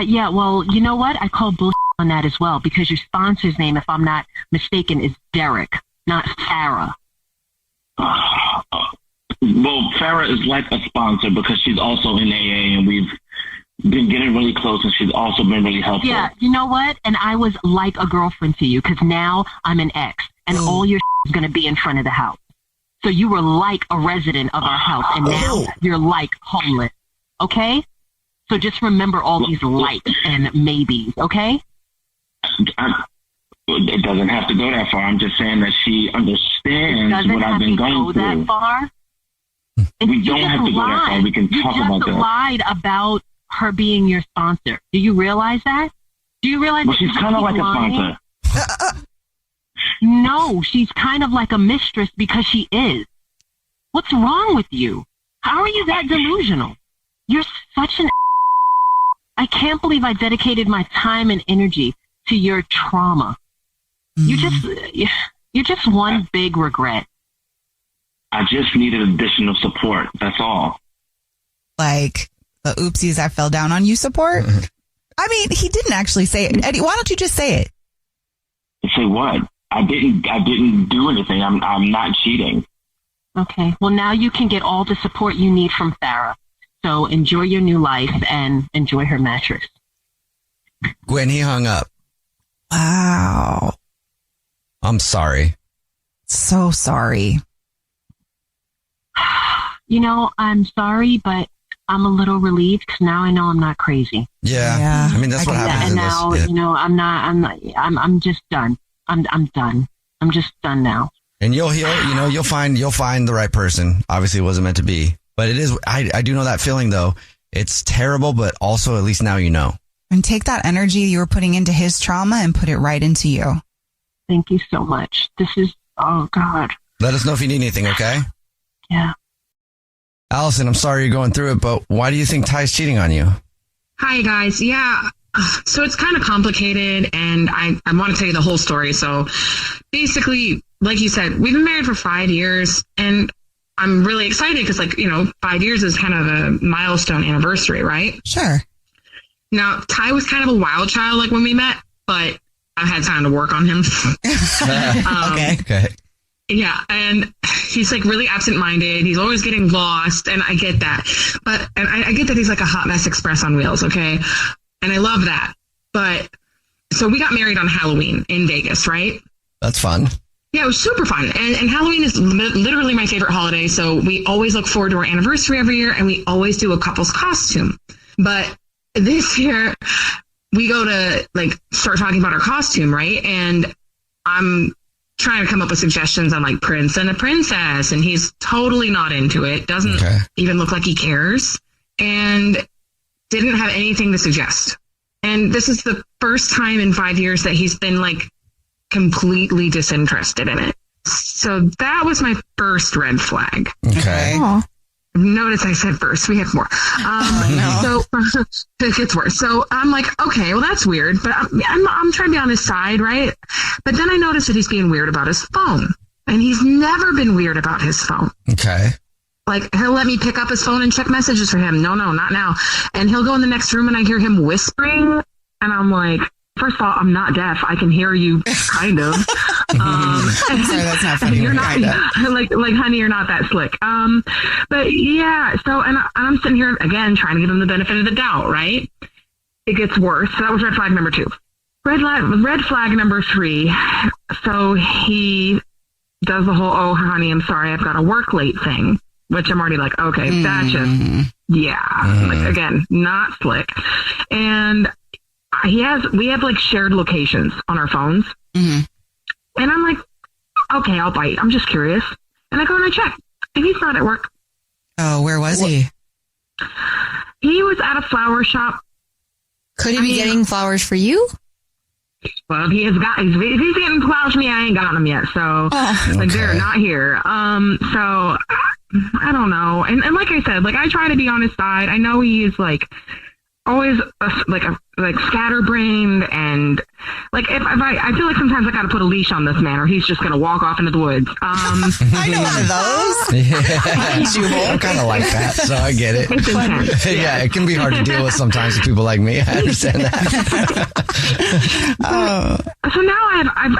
Yeah, well, you know what? I call bullshit on that as well because your sponsor's name, if I'm not mistaken, is Derek, not Farrah. Well, Farrah is like a sponsor because she's also in AA and we've been getting really close and she's also been really helpful. Yeah, you know what? And I was like a girlfriend to you because now I'm an ex and all your is going to be in front of the house. So you were like a resident of our house and now you're like homeless. Okay? So just remember all these likes and maybes, okay? It doesn't have to go that far. I'm just saying that she understands what I've been going through. That far? We don't have to go that far. We can talk about that. You just lied about her being your sponsor. Do you realize that? Do you realize that she's kind of like a sponsor? No, she's kind of like a mistress because she is. What's wrong with you? How are you that delusional? You're such an... I can't believe I dedicated my time and energy to your trauma. You're just one big regret. I just needed additional support. That's all. Like the oopsies I fell down on you support? I mean, he didn't actually say it. Eddie, why don't you just say it? Say what? I didn't do anything. I'm not cheating. Okay. Well, now you can get all the support you need from Farrah. So enjoy your new life and enjoy her mattress. Gwen, he hung up. Wow. I'm sorry. So sorry. I'm sorry, but I'm a little relieved because now I know I'm not crazy. Yeah. I mean, that's what happens. And now, I'm just done. I'm done. I'm just done now. And you'll heal, you'll find the right person. Obviously it wasn't meant to be, but it is. I do know that feeling though. It's terrible, but also at least now you know. And take that energy you were putting into his trauma and put it right into you. Thank you so much. This is, oh God. Let us know if you need anything, okay? Yeah. Alison, I'm sorry you're going through it, but why do you think Ty's cheating on you? Hi, guys. Yeah. So it's kind of complicated, and I want to tell you the whole story. So basically, like you said, we've been married for 5 years, and I'm really excited because, 5 years is kind of a milestone anniversary, right? Sure. Now, Ty was kind of a wild child, when we met, but I've had time to work on him. Okay. Yeah, and he's really absent-minded. He's always getting lost, and I get that. And I get that he's like a hot mess express on wheels, okay? And I love that. But so we got married on Halloween in Vegas, right? That's fun. Yeah, it was super fun. And Halloween is literally my favorite holiday, so we always look forward to our anniversary every year, and we always do a couple's costume. But this year, we go to start talking about our costume, right? And I'm trying to come up with suggestions on like Prince and a Princess, and he's totally not into it. Doesn't even look like he cares, and didn't have anything to suggest. And this is the first time in 5 years that he's been like completely disinterested in it. So that was my first red flag. Okay. Notice I said first. We have more. So it gets worse. So I'm like, okay, well, that's weird, but I'm trying to be on his side, right? But then I noticed that he's being weird about his phone, and he's never been weird about his phone. Okay. Like, he'll let me pick up his phone and check messages for him. No, not now. And he'll go in the next room and I hear him whispering, and I'm like, first of all, I'm not deaf. I can hear you, kind of. Sorry, that's not funny. You're not like, honey, you're not that slick. But yeah. So, and I'm sitting here again trying to give him the benefit of the doubt. Right? It gets worse. So that was red flag number 2. Red flag number 3. So he does the whole, oh, honey, I'm sorry, I've got to work late thing, which I'm already like, okay, that's just, like, again, not slick. And we have like shared locations on our phones. And I'm like, okay, I'll bite. I'm just curious. And I go and I check, and he's not at work. Oh, where was he? He was at a flower shop. Could he be getting flowers for you? Well, if he's getting flowers for me, I ain't got them yet. So they're not here. So I don't know. And like I said, like, I try to be on his side. I know he's like always like scatterbrained, and like if I feel like sometimes I got to put a leash on this man, or he's just gonna walk off into the woods. I know one of those. I'm kind of like that, so I get it. Yeah, it can be hard to deal with sometimes with people like me. I understand that. So now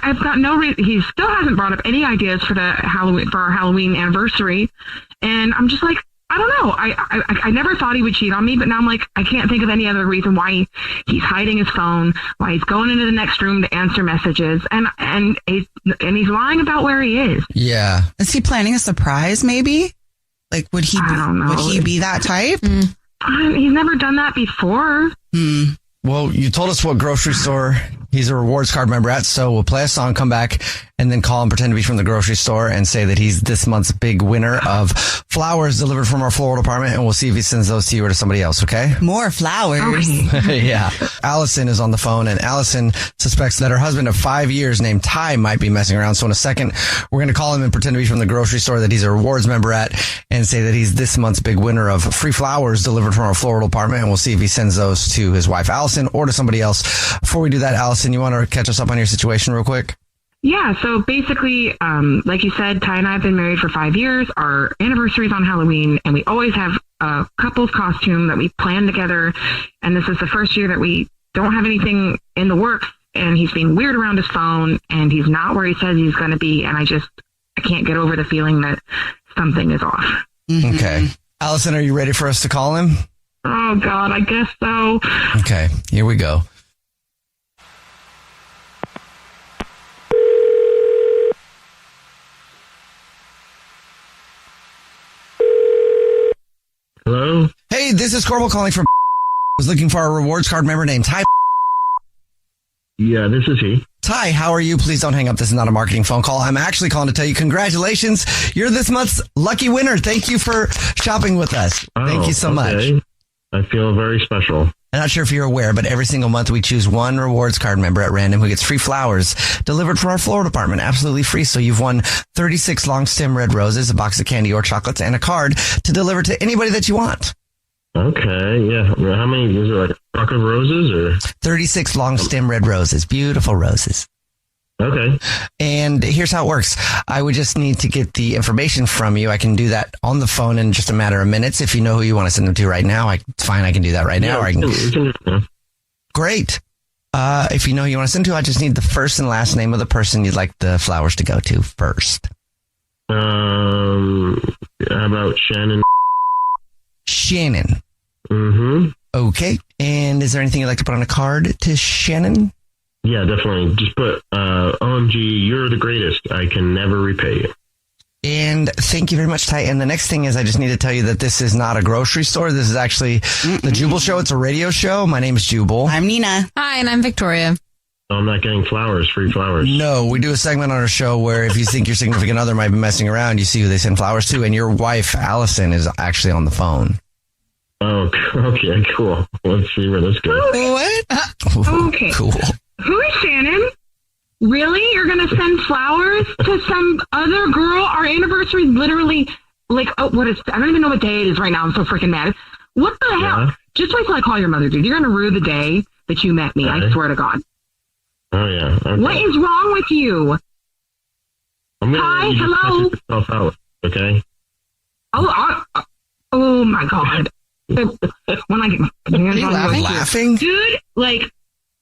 I've got no reason. He still hasn't brought up any ideas for our Halloween anniversary, and I'm just like, I don't know. I never thought he would cheat on me, but now I'm like, I can't think of any other reason why he's hiding his phone, why he's going into the next room to answer messages, and he's lying about where he is. Yeah. Is he planning a surprise, maybe? Like, would he be that type? He's never done that before. Well, you told us what grocery store he's a rewards card member at, so we'll play a song, come back, and then call and pretend to be from the grocery store and say that he's this month's big winner of flowers delivered from our floral department, and we'll see if he sends those to you or to somebody else, okay? More flowers. Yeah. Allison is on the phone, and Allison suspects that her husband of 5 years named Ty might be messing around. So in a second, we're going to call him and pretend to be from the grocery store that he's a rewards member at and say that he's this month's big winner of free flowers delivered from our floral department, and we'll see if he sends those to his wife, Allison, or to somebody else. Before we do that, Allison, you want to catch us up on your situation real quick? Yeah, so basically, like you said, Ty and I have been married for 5 years. Our anniversary is on Halloween, and we always have a couple's costume that we plan together. And this is the first year that we don't have anything in the works, and he's being weird around his phone, and he's not where he says he's going to be. And I can't get over the feeling that something is off. Okay. Allison, are you ready for us to call him? Oh, God, I guess so. Okay, here we go. Hello? Hey, this is Corbel calling from was looking for a rewards card member named Ty. Yeah, this is he. Ty, how are you? Please don't hang up. This is not a marketing phone call. I'm actually calling to tell you congratulations. You're this month's lucky winner. Thank you for shopping with us. Thank you so much. I feel very special. I'm not sure if you're aware, but every single month we choose one rewards card member at random who gets free flowers delivered from our floral department, absolutely free. So you've won 36 long stem red roses, a box of candy or chocolates, and a card to deliver to anybody that you want. Okay, yeah. How many? Is it like a truck of roses or? 36 long stem red roses, beautiful roses. Okay. And here's how it works. I would just need to get the information from you. I can do that on the phone in just a matter of minutes. If you know who you want to send them to right now, it's fine. I can do that right now. Great. If you know who you want to send to, I just need the first and last name of the person you'd like the flowers to go to first. How about Shannon? Shannon. Mm-hmm. Okay. And is there anything you'd like to put on a card to Shannon? Yeah, definitely. Just put, OMG, you're the greatest. I can never repay you. And thank you very much, Ty. And the next thing is I just need to tell you that this is not a grocery store. This is actually the Jubal Show. It's a radio show. My name is Jubal. I'm Nina. Hi, and I'm Victoria. So I'm not getting flowers, free flowers. No, we do a segment on our show where if you think your significant other might be messing around, you see who they send flowers to, and your wife, Alison, is actually on the phone. Oh, okay, cool. Let's see where this goes. What? Okay. Cool. Who is Shannon? Really? You're going to send flowers to some other girl? Our anniversary is literally like, what is, I don't even know what day it is right now. I'm so freaking mad. What the hell? Just wait till I call your mother, dude. You're going to rue the day that you met me. I swear to God. Oh, yeah. Okay. What is wrong with you? Hi, hello. Yourself out, okay? Oh my God. When I get my hands on you, laughing? dude, like,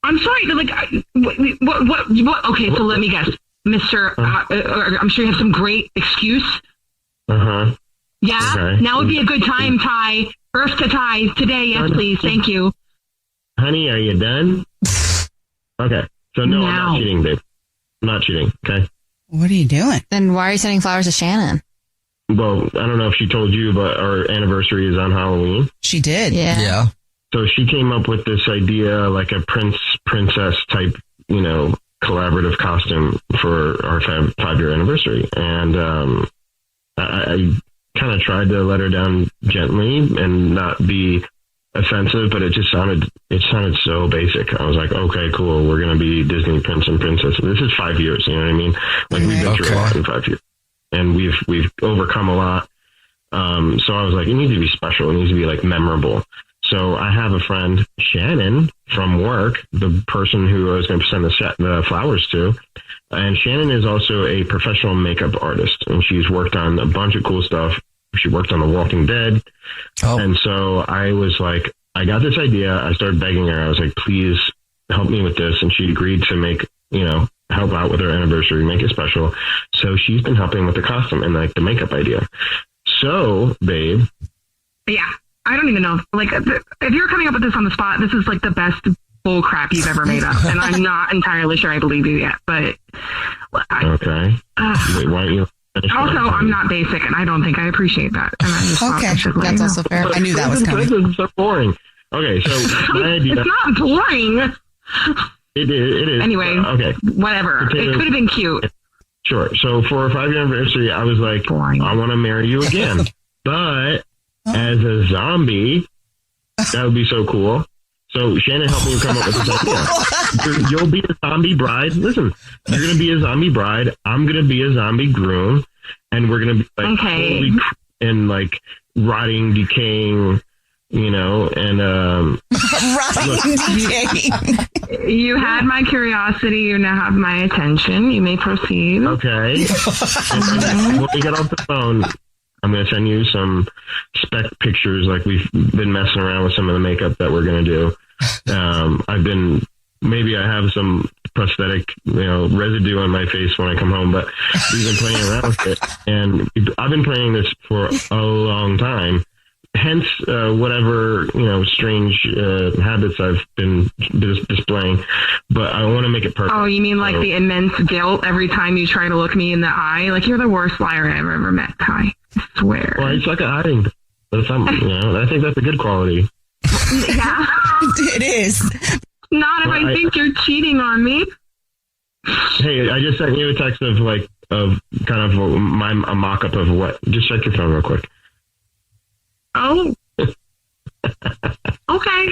I'm sorry, but like, what? Okay, so let me guess. Mr. I'm sure you have some great excuse. Uh-huh. Yeah? Okay. Now would be a good time, Ty. Earth to ties today, yes, please. Thank you. Honey, are you done? Okay. So, no, I'm not cheating, babe. I'm not cheating, okay? What are you doing? Then why are you sending flowers to Shannon? Well, I don't know if she told you, but our anniversary is on Halloween. She did. Yeah. So she came up with this idea, like a princess type, collaborative costume for our 5-year anniversary. And I kind of tried to let her down gently and not be offensive, but it sounded so basic. I was like, okay, cool. We're going to be Disney prince and princess. This is 5 years. You know what I mean? Like we've been through a lot in 5 years, and we've overcome a lot. So I was like, it needs to be special. It needs to be like memorable. So I have a friend, Shannon, from work, the person who I was going to send the flowers to. And Shannon is also a professional makeup artist, and she's worked on a bunch of cool stuff. She worked on The Walking Dead. Oh. And so I was like, I got this idea. I started begging her. I was like, please help me with this. And she agreed to make, help out with her anniversary, make it special. So she's been helping with the costume and like the makeup idea. So, babe. Yeah. I don't even know. Like, if you're coming up with this on the spot, this is like the best bull crap you've ever made up. And I'm not entirely sure I believe you yet, but. Okay. Wait, why don't you? Also, I'm not basic, and I don't think I appreciate that. And I just that's also fair. I knew that was coming. This is so boring. Okay, so my idea. It's not boring. It is. Anyway, okay. Whatever. It could have been cute. Sure. So for our 5-year anniversary, I was like, boring. I want to marry you again. But as a zombie, that would be so cool. So Shannon helped me come up with this idea. You'll be a zombie bride. Listen, you're going to be a zombie bride. I'm going to be a zombie groom. And we're going to be like, totally and like rotting, decaying, and rotting, decaying. You had my curiosity. You now have my attention. You may proceed. Okay. And when we get off the phone, I'm going to send you some spec pictures. Like we've been messing around with some of the makeup that we're going to do. Maybe I have some prosthetic, residue on my face when I come home, but we've been playing around with it. And I've been playing this for a long time. Hence, whatever, strange habits I've been displaying. But I want to make it perfect. Oh, you mean like the immense guilt every time you try to look me in the eye? Like you're the worst liar I've ever met, Ty. I swear. Well, I suck at hiding. But if I think that's a good quality. Yeah. It is. Not if I think you're cheating on me. Hey, I just sent you a text of a mock-up of what. Just check your phone real quick. Oh. Okay.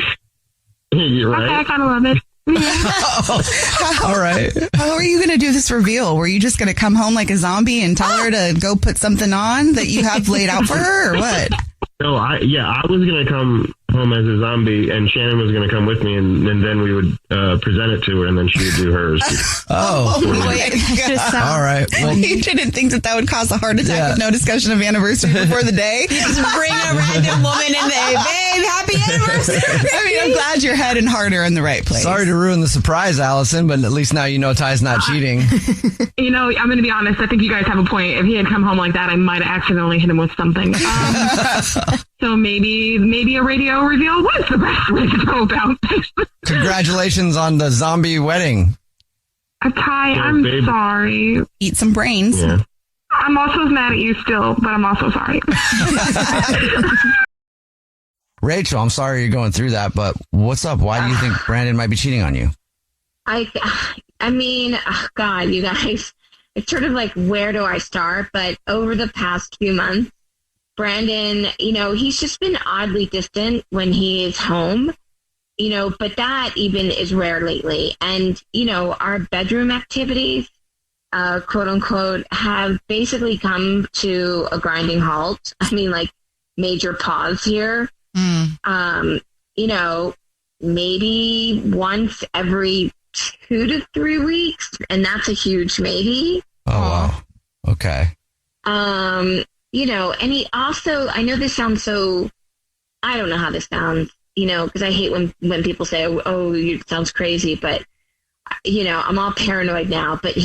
You're right. Okay, I kind of love it. All right. How are you going to do this reveal? Were you just going to come home like a zombie and tell her to go put something on that you have laid out for her, or what? No, I was going to come home as a zombie, and Shannon was going to come with me, and then we would present it to her, and then she would do hers. Oh my God. All right. Well, you didn't think that would cause a heart attack with no discussion of anniversary before the day? You just bring a random woman and say, babe, happy anniversary. I mean, I'm glad your head and heart are in the right place. Sorry to ruin the surprise, Allison, but at least now you know Ty's not cheating. I'm going to be honest. I think you guys have a point. If he had come home like that, I might have accidentally hit him with something. So maybe a radio reveal was the best way to go about this. Congratulations on the zombie wedding. Ty, I'm sorry. Eat some brains. Yeah. I'm also mad at you still, but I'm also sorry. Rachel, I'm sorry you're going through that, but what's up? Why do you think Brandon might be cheating on you? I mean, oh God, you guys, it's sort of like, where do I start? But over the past few months, Brandon, he's just been oddly distant when he is home, but that even is rare lately. And, our bedroom activities, quote unquote, have basically come to a grinding halt. I mean, like, major pause here. Maybe once every 2 to 3 weeks, and that's a huge maybe. Oh, wow. Okay. And he also, I know this sounds so, I don't know how this sounds, because I hate when people say, oh, it sounds crazy, but, I'm all paranoid now. But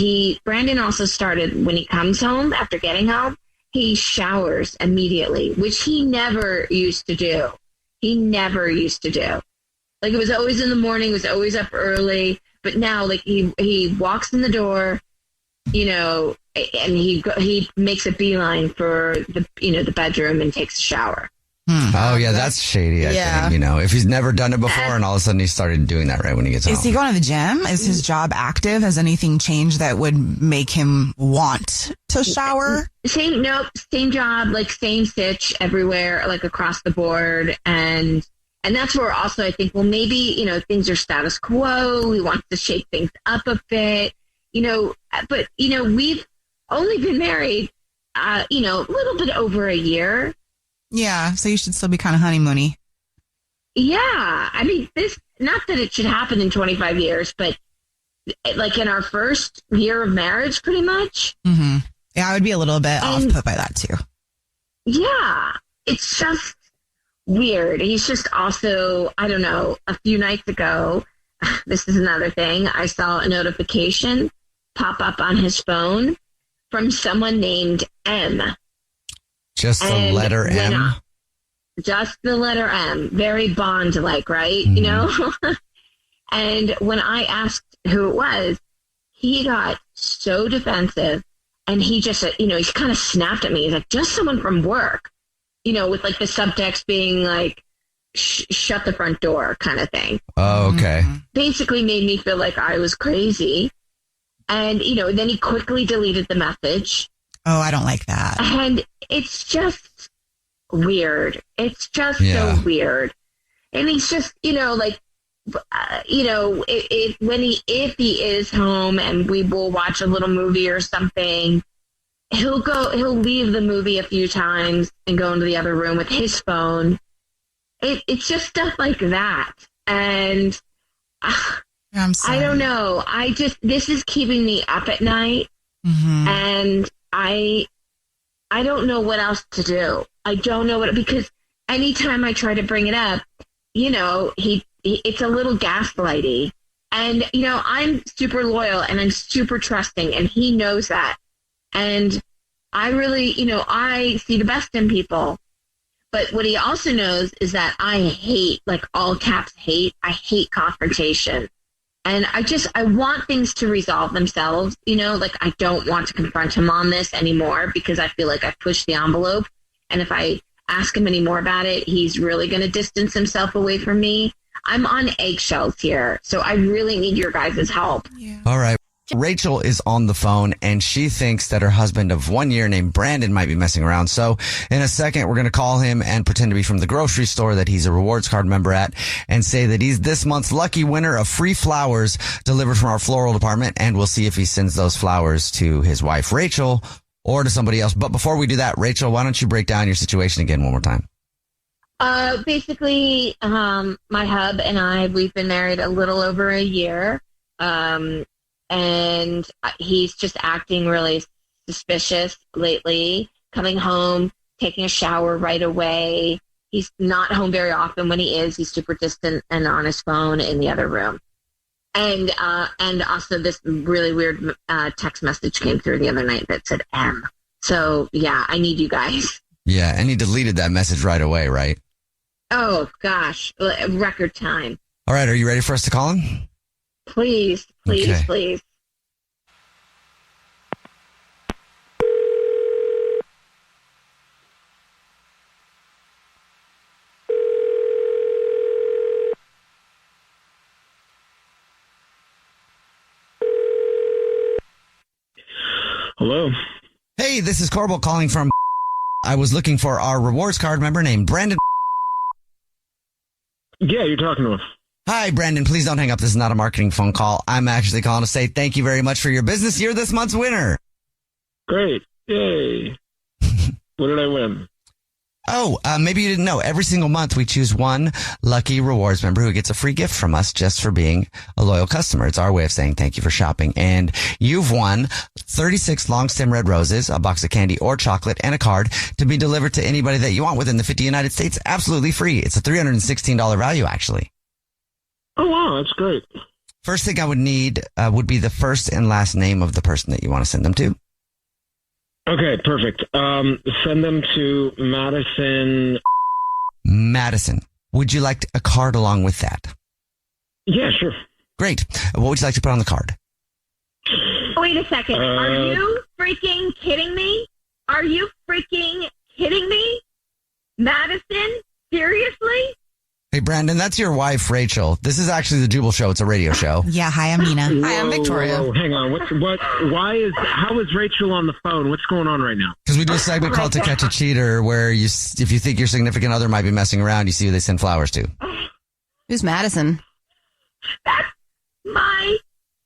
Brandon also started, when he comes home, after getting home, he showers immediately, which he never used to do. Like, it was always in the morning, was always up early. But now, like, he walks in the door, and he makes a beeline for the bedroom and takes a shower. Oh, yeah, that's shady, I think, if he's never done it before and all of a sudden he started doing that right when he gets home. Is he going to the gym? Is his job active? Has anything changed that would make him want to shower? Same job, like same sitch everywhere, like across the board. And that's where also I think, well, maybe, things are status quo. We want to shake things up a bit, but, we've only been married, a little bit over a year. Yeah. So you should still be kind of honeymoony. Yeah. I mean, not that it should happen in 25 years, but like in our first year of marriage, pretty much. Mm-hmm. Yeah. I would be a little bit off put by that too. Yeah. It's just weird. He's just also, I don't know, a few nights ago, this is another thing, I saw a notification pop up on his phone from someone named M. Just the letter M? Just the letter M. Very Bond-like, right? Mm-hmm. And when I asked who it was, he got so defensive, and he just, he kind of snapped at me. He's like, just someone from work. With like the subtext being like, shut the front door kind of thing. Oh, okay. Basically made me feel like I was crazy. And, then he quickly deleted the message. Oh, I don't like that. And it's just weird. It's just so weird. And he's just, if he is home and we will watch a little movie or something, he'll leave the movie a few times and go into the other room with his phone. It's just stuff like that. And I'm sorry. I don't know. This is keeping me up at night. Mm-hmm. And I don't know what else to do. I don't know because anytime I try to bring it up, it's a little gaslighty. And, I'm super loyal and I'm super trusting, and he knows that. And I really, I see the best in people. But what he also knows is that I hate, like all caps hate, I hate confrontation. And I want things to resolve themselves, like I don't want to confront him on this anymore because I feel like I've pushed the envelope. And if I ask him any more about it, he's really going to distance himself away from me. I'm on eggshells here. So I really need your guys' help. Yeah. All right. Rachel is on the phone and she thinks that her husband of 1 year named Brandon might be messing around. So in a second, we're going to call him and pretend to be from the grocery store that he's a rewards card member at and say that he's this month's lucky winner of free flowers delivered from our floral department. And we'll see if he sends those flowers to his wife, Rachel, or to somebody else. But before we do that, Rachel, why don't you break down your situation again one more time? Basically, my hub and I, we've been married a little over a year. And he's just acting really suspicious lately, coming home, taking a shower right away. He's not home very often. When he is, he's super distant and on his phone in the other room. And also this really weird text message came through the other night that said M. So, yeah, I need you guys. Yeah, and he deleted that message right away, right? Oh, gosh. Record time. All right, are you ready for us to call him? Please, please. Hello. Hey, this is Corbel calling from. I was looking for our rewards card member named Brandon. Yeah, you're talking to us. Hi, Brandon. Please don't hang up. This is not a marketing phone call. I'm actually calling to say thank you very much for your business. You're this month's winner. Great. Yay. What did I win? Oh, maybe you didn't know. Every single month we choose one lucky rewards member who gets a free gift from us just for being a loyal customer. It's our way of saying thank you for shopping. And you've won 36 long stem red roses, a box of candy or chocolate, and a card to be delivered to anybody that you want within the 50 United States. Absolutely free. It's a $316 value, actually. Oh, wow. That's great. First thing I would need would be the first and last name of the person that you want to send them to. Okay, perfect. Send them to Madison. Madison. Would you like a card along with that? Yeah, sure. Great. What would you like to put on the card? Wait a second. Are you freaking kidding me? Are you freaking kidding me? Madison? Seriously? Hey, Brandon, that's your wife, Rachel. This is actually the Jubal Show. It's a radio show. Yeah, hi, I'm Nina. Hi, I'm Victoria. Whoa, hang on. How is Rachel on the phone? What's going on right now? Because we do a segment called To Catch a Cheater, where if you think your significant other might be messing around, you see who they send flowers to. Who's Madison? That's my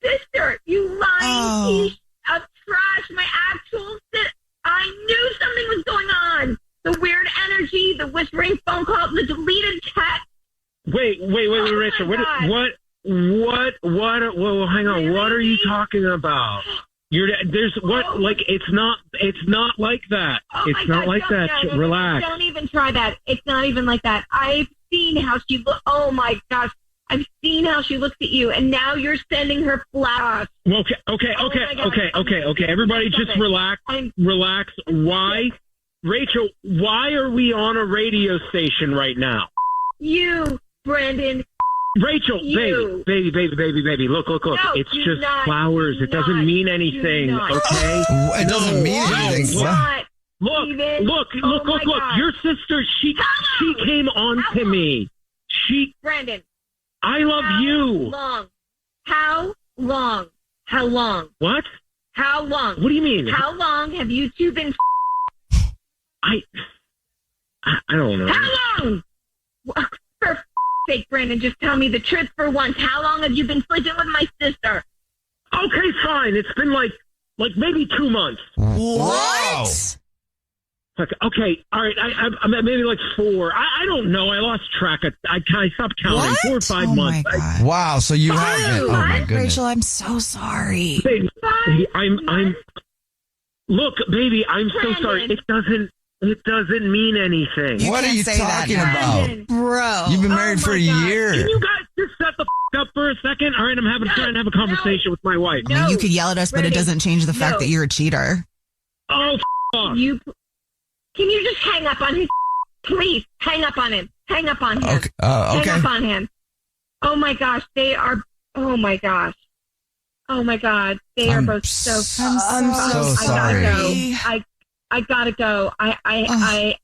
sister. You lying piece of trash. My actual sister. I knew something was going on. The weird energy, the whispering phone call, the deleted text. Wait, Rachel. What? Whoa, hang on. Really? What are you talking about? It's not like that. It's not like that. No, Relax. Don't even try that. It's not even like that. I've seen how she look. Oh my gosh. I've seen how she looks at you, and now you're sending her flowers. Okay. Everybody just relax. Relax. Why? Rachel, why are we on a radio station right now? You, Brandon. Rachel, baby. Look. No, it's just flowers. It doesn't mean anything, okay? It doesn't mean anything. Look. Your sister, she came on to me. Brandon. I love you. How long? What? How long? What do you mean? How long have you two been? I don't know. How long? For sake, Brandon, just tell me the truth for once. How long have you been sleeping with my sister? Okay, fine. It's been like maybe 2 months. What? Okay, all right. I'm at maybe like 4. I don't know. I lost track. I stopped counting. What? 4 or 5 months. My God. Wow, so you have been. Oh, my goodness. Rachel, I'm so sorry. Baby, Look, baby, I'm so sorry. It doesn't mean anything. What are you talking about? Bro. You've been married for a year. Can you guys just shut the up for a second? All right, I'm trying to have a conversation with my wife. I mean, you could yell at us, but it doesn't change the fact that you're a cheater. Oh, off. Can you just hang up on him? Please, hang up on him. Hang up on him. Okay. Hang up on him. Oh, my gosh. They are... Oh, my gosh. Oh, my God. They are both so... I'm so sorry. I gotta go. I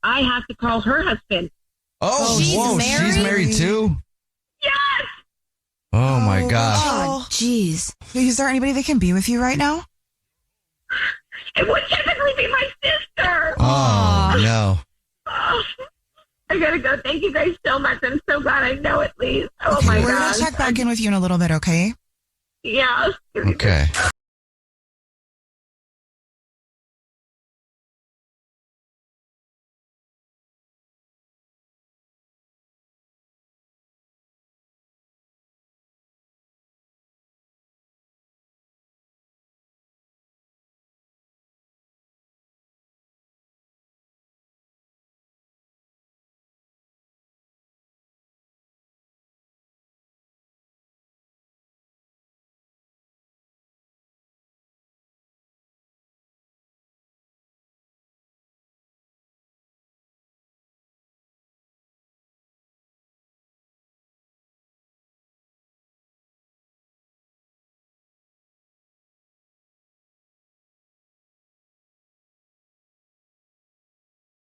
have to call her husband. Oh, she's married too? Yes! Oh, my gosh. Jeez. Is there anybody that can be with you right now? It would typically be my sister. Oh, no. Oh, I gotta go. Thank you guys so much. I'm so glad I know at least. Oh, Okay, my we're God. going to check back in with you in a little bit, okay? Yeah. Okay.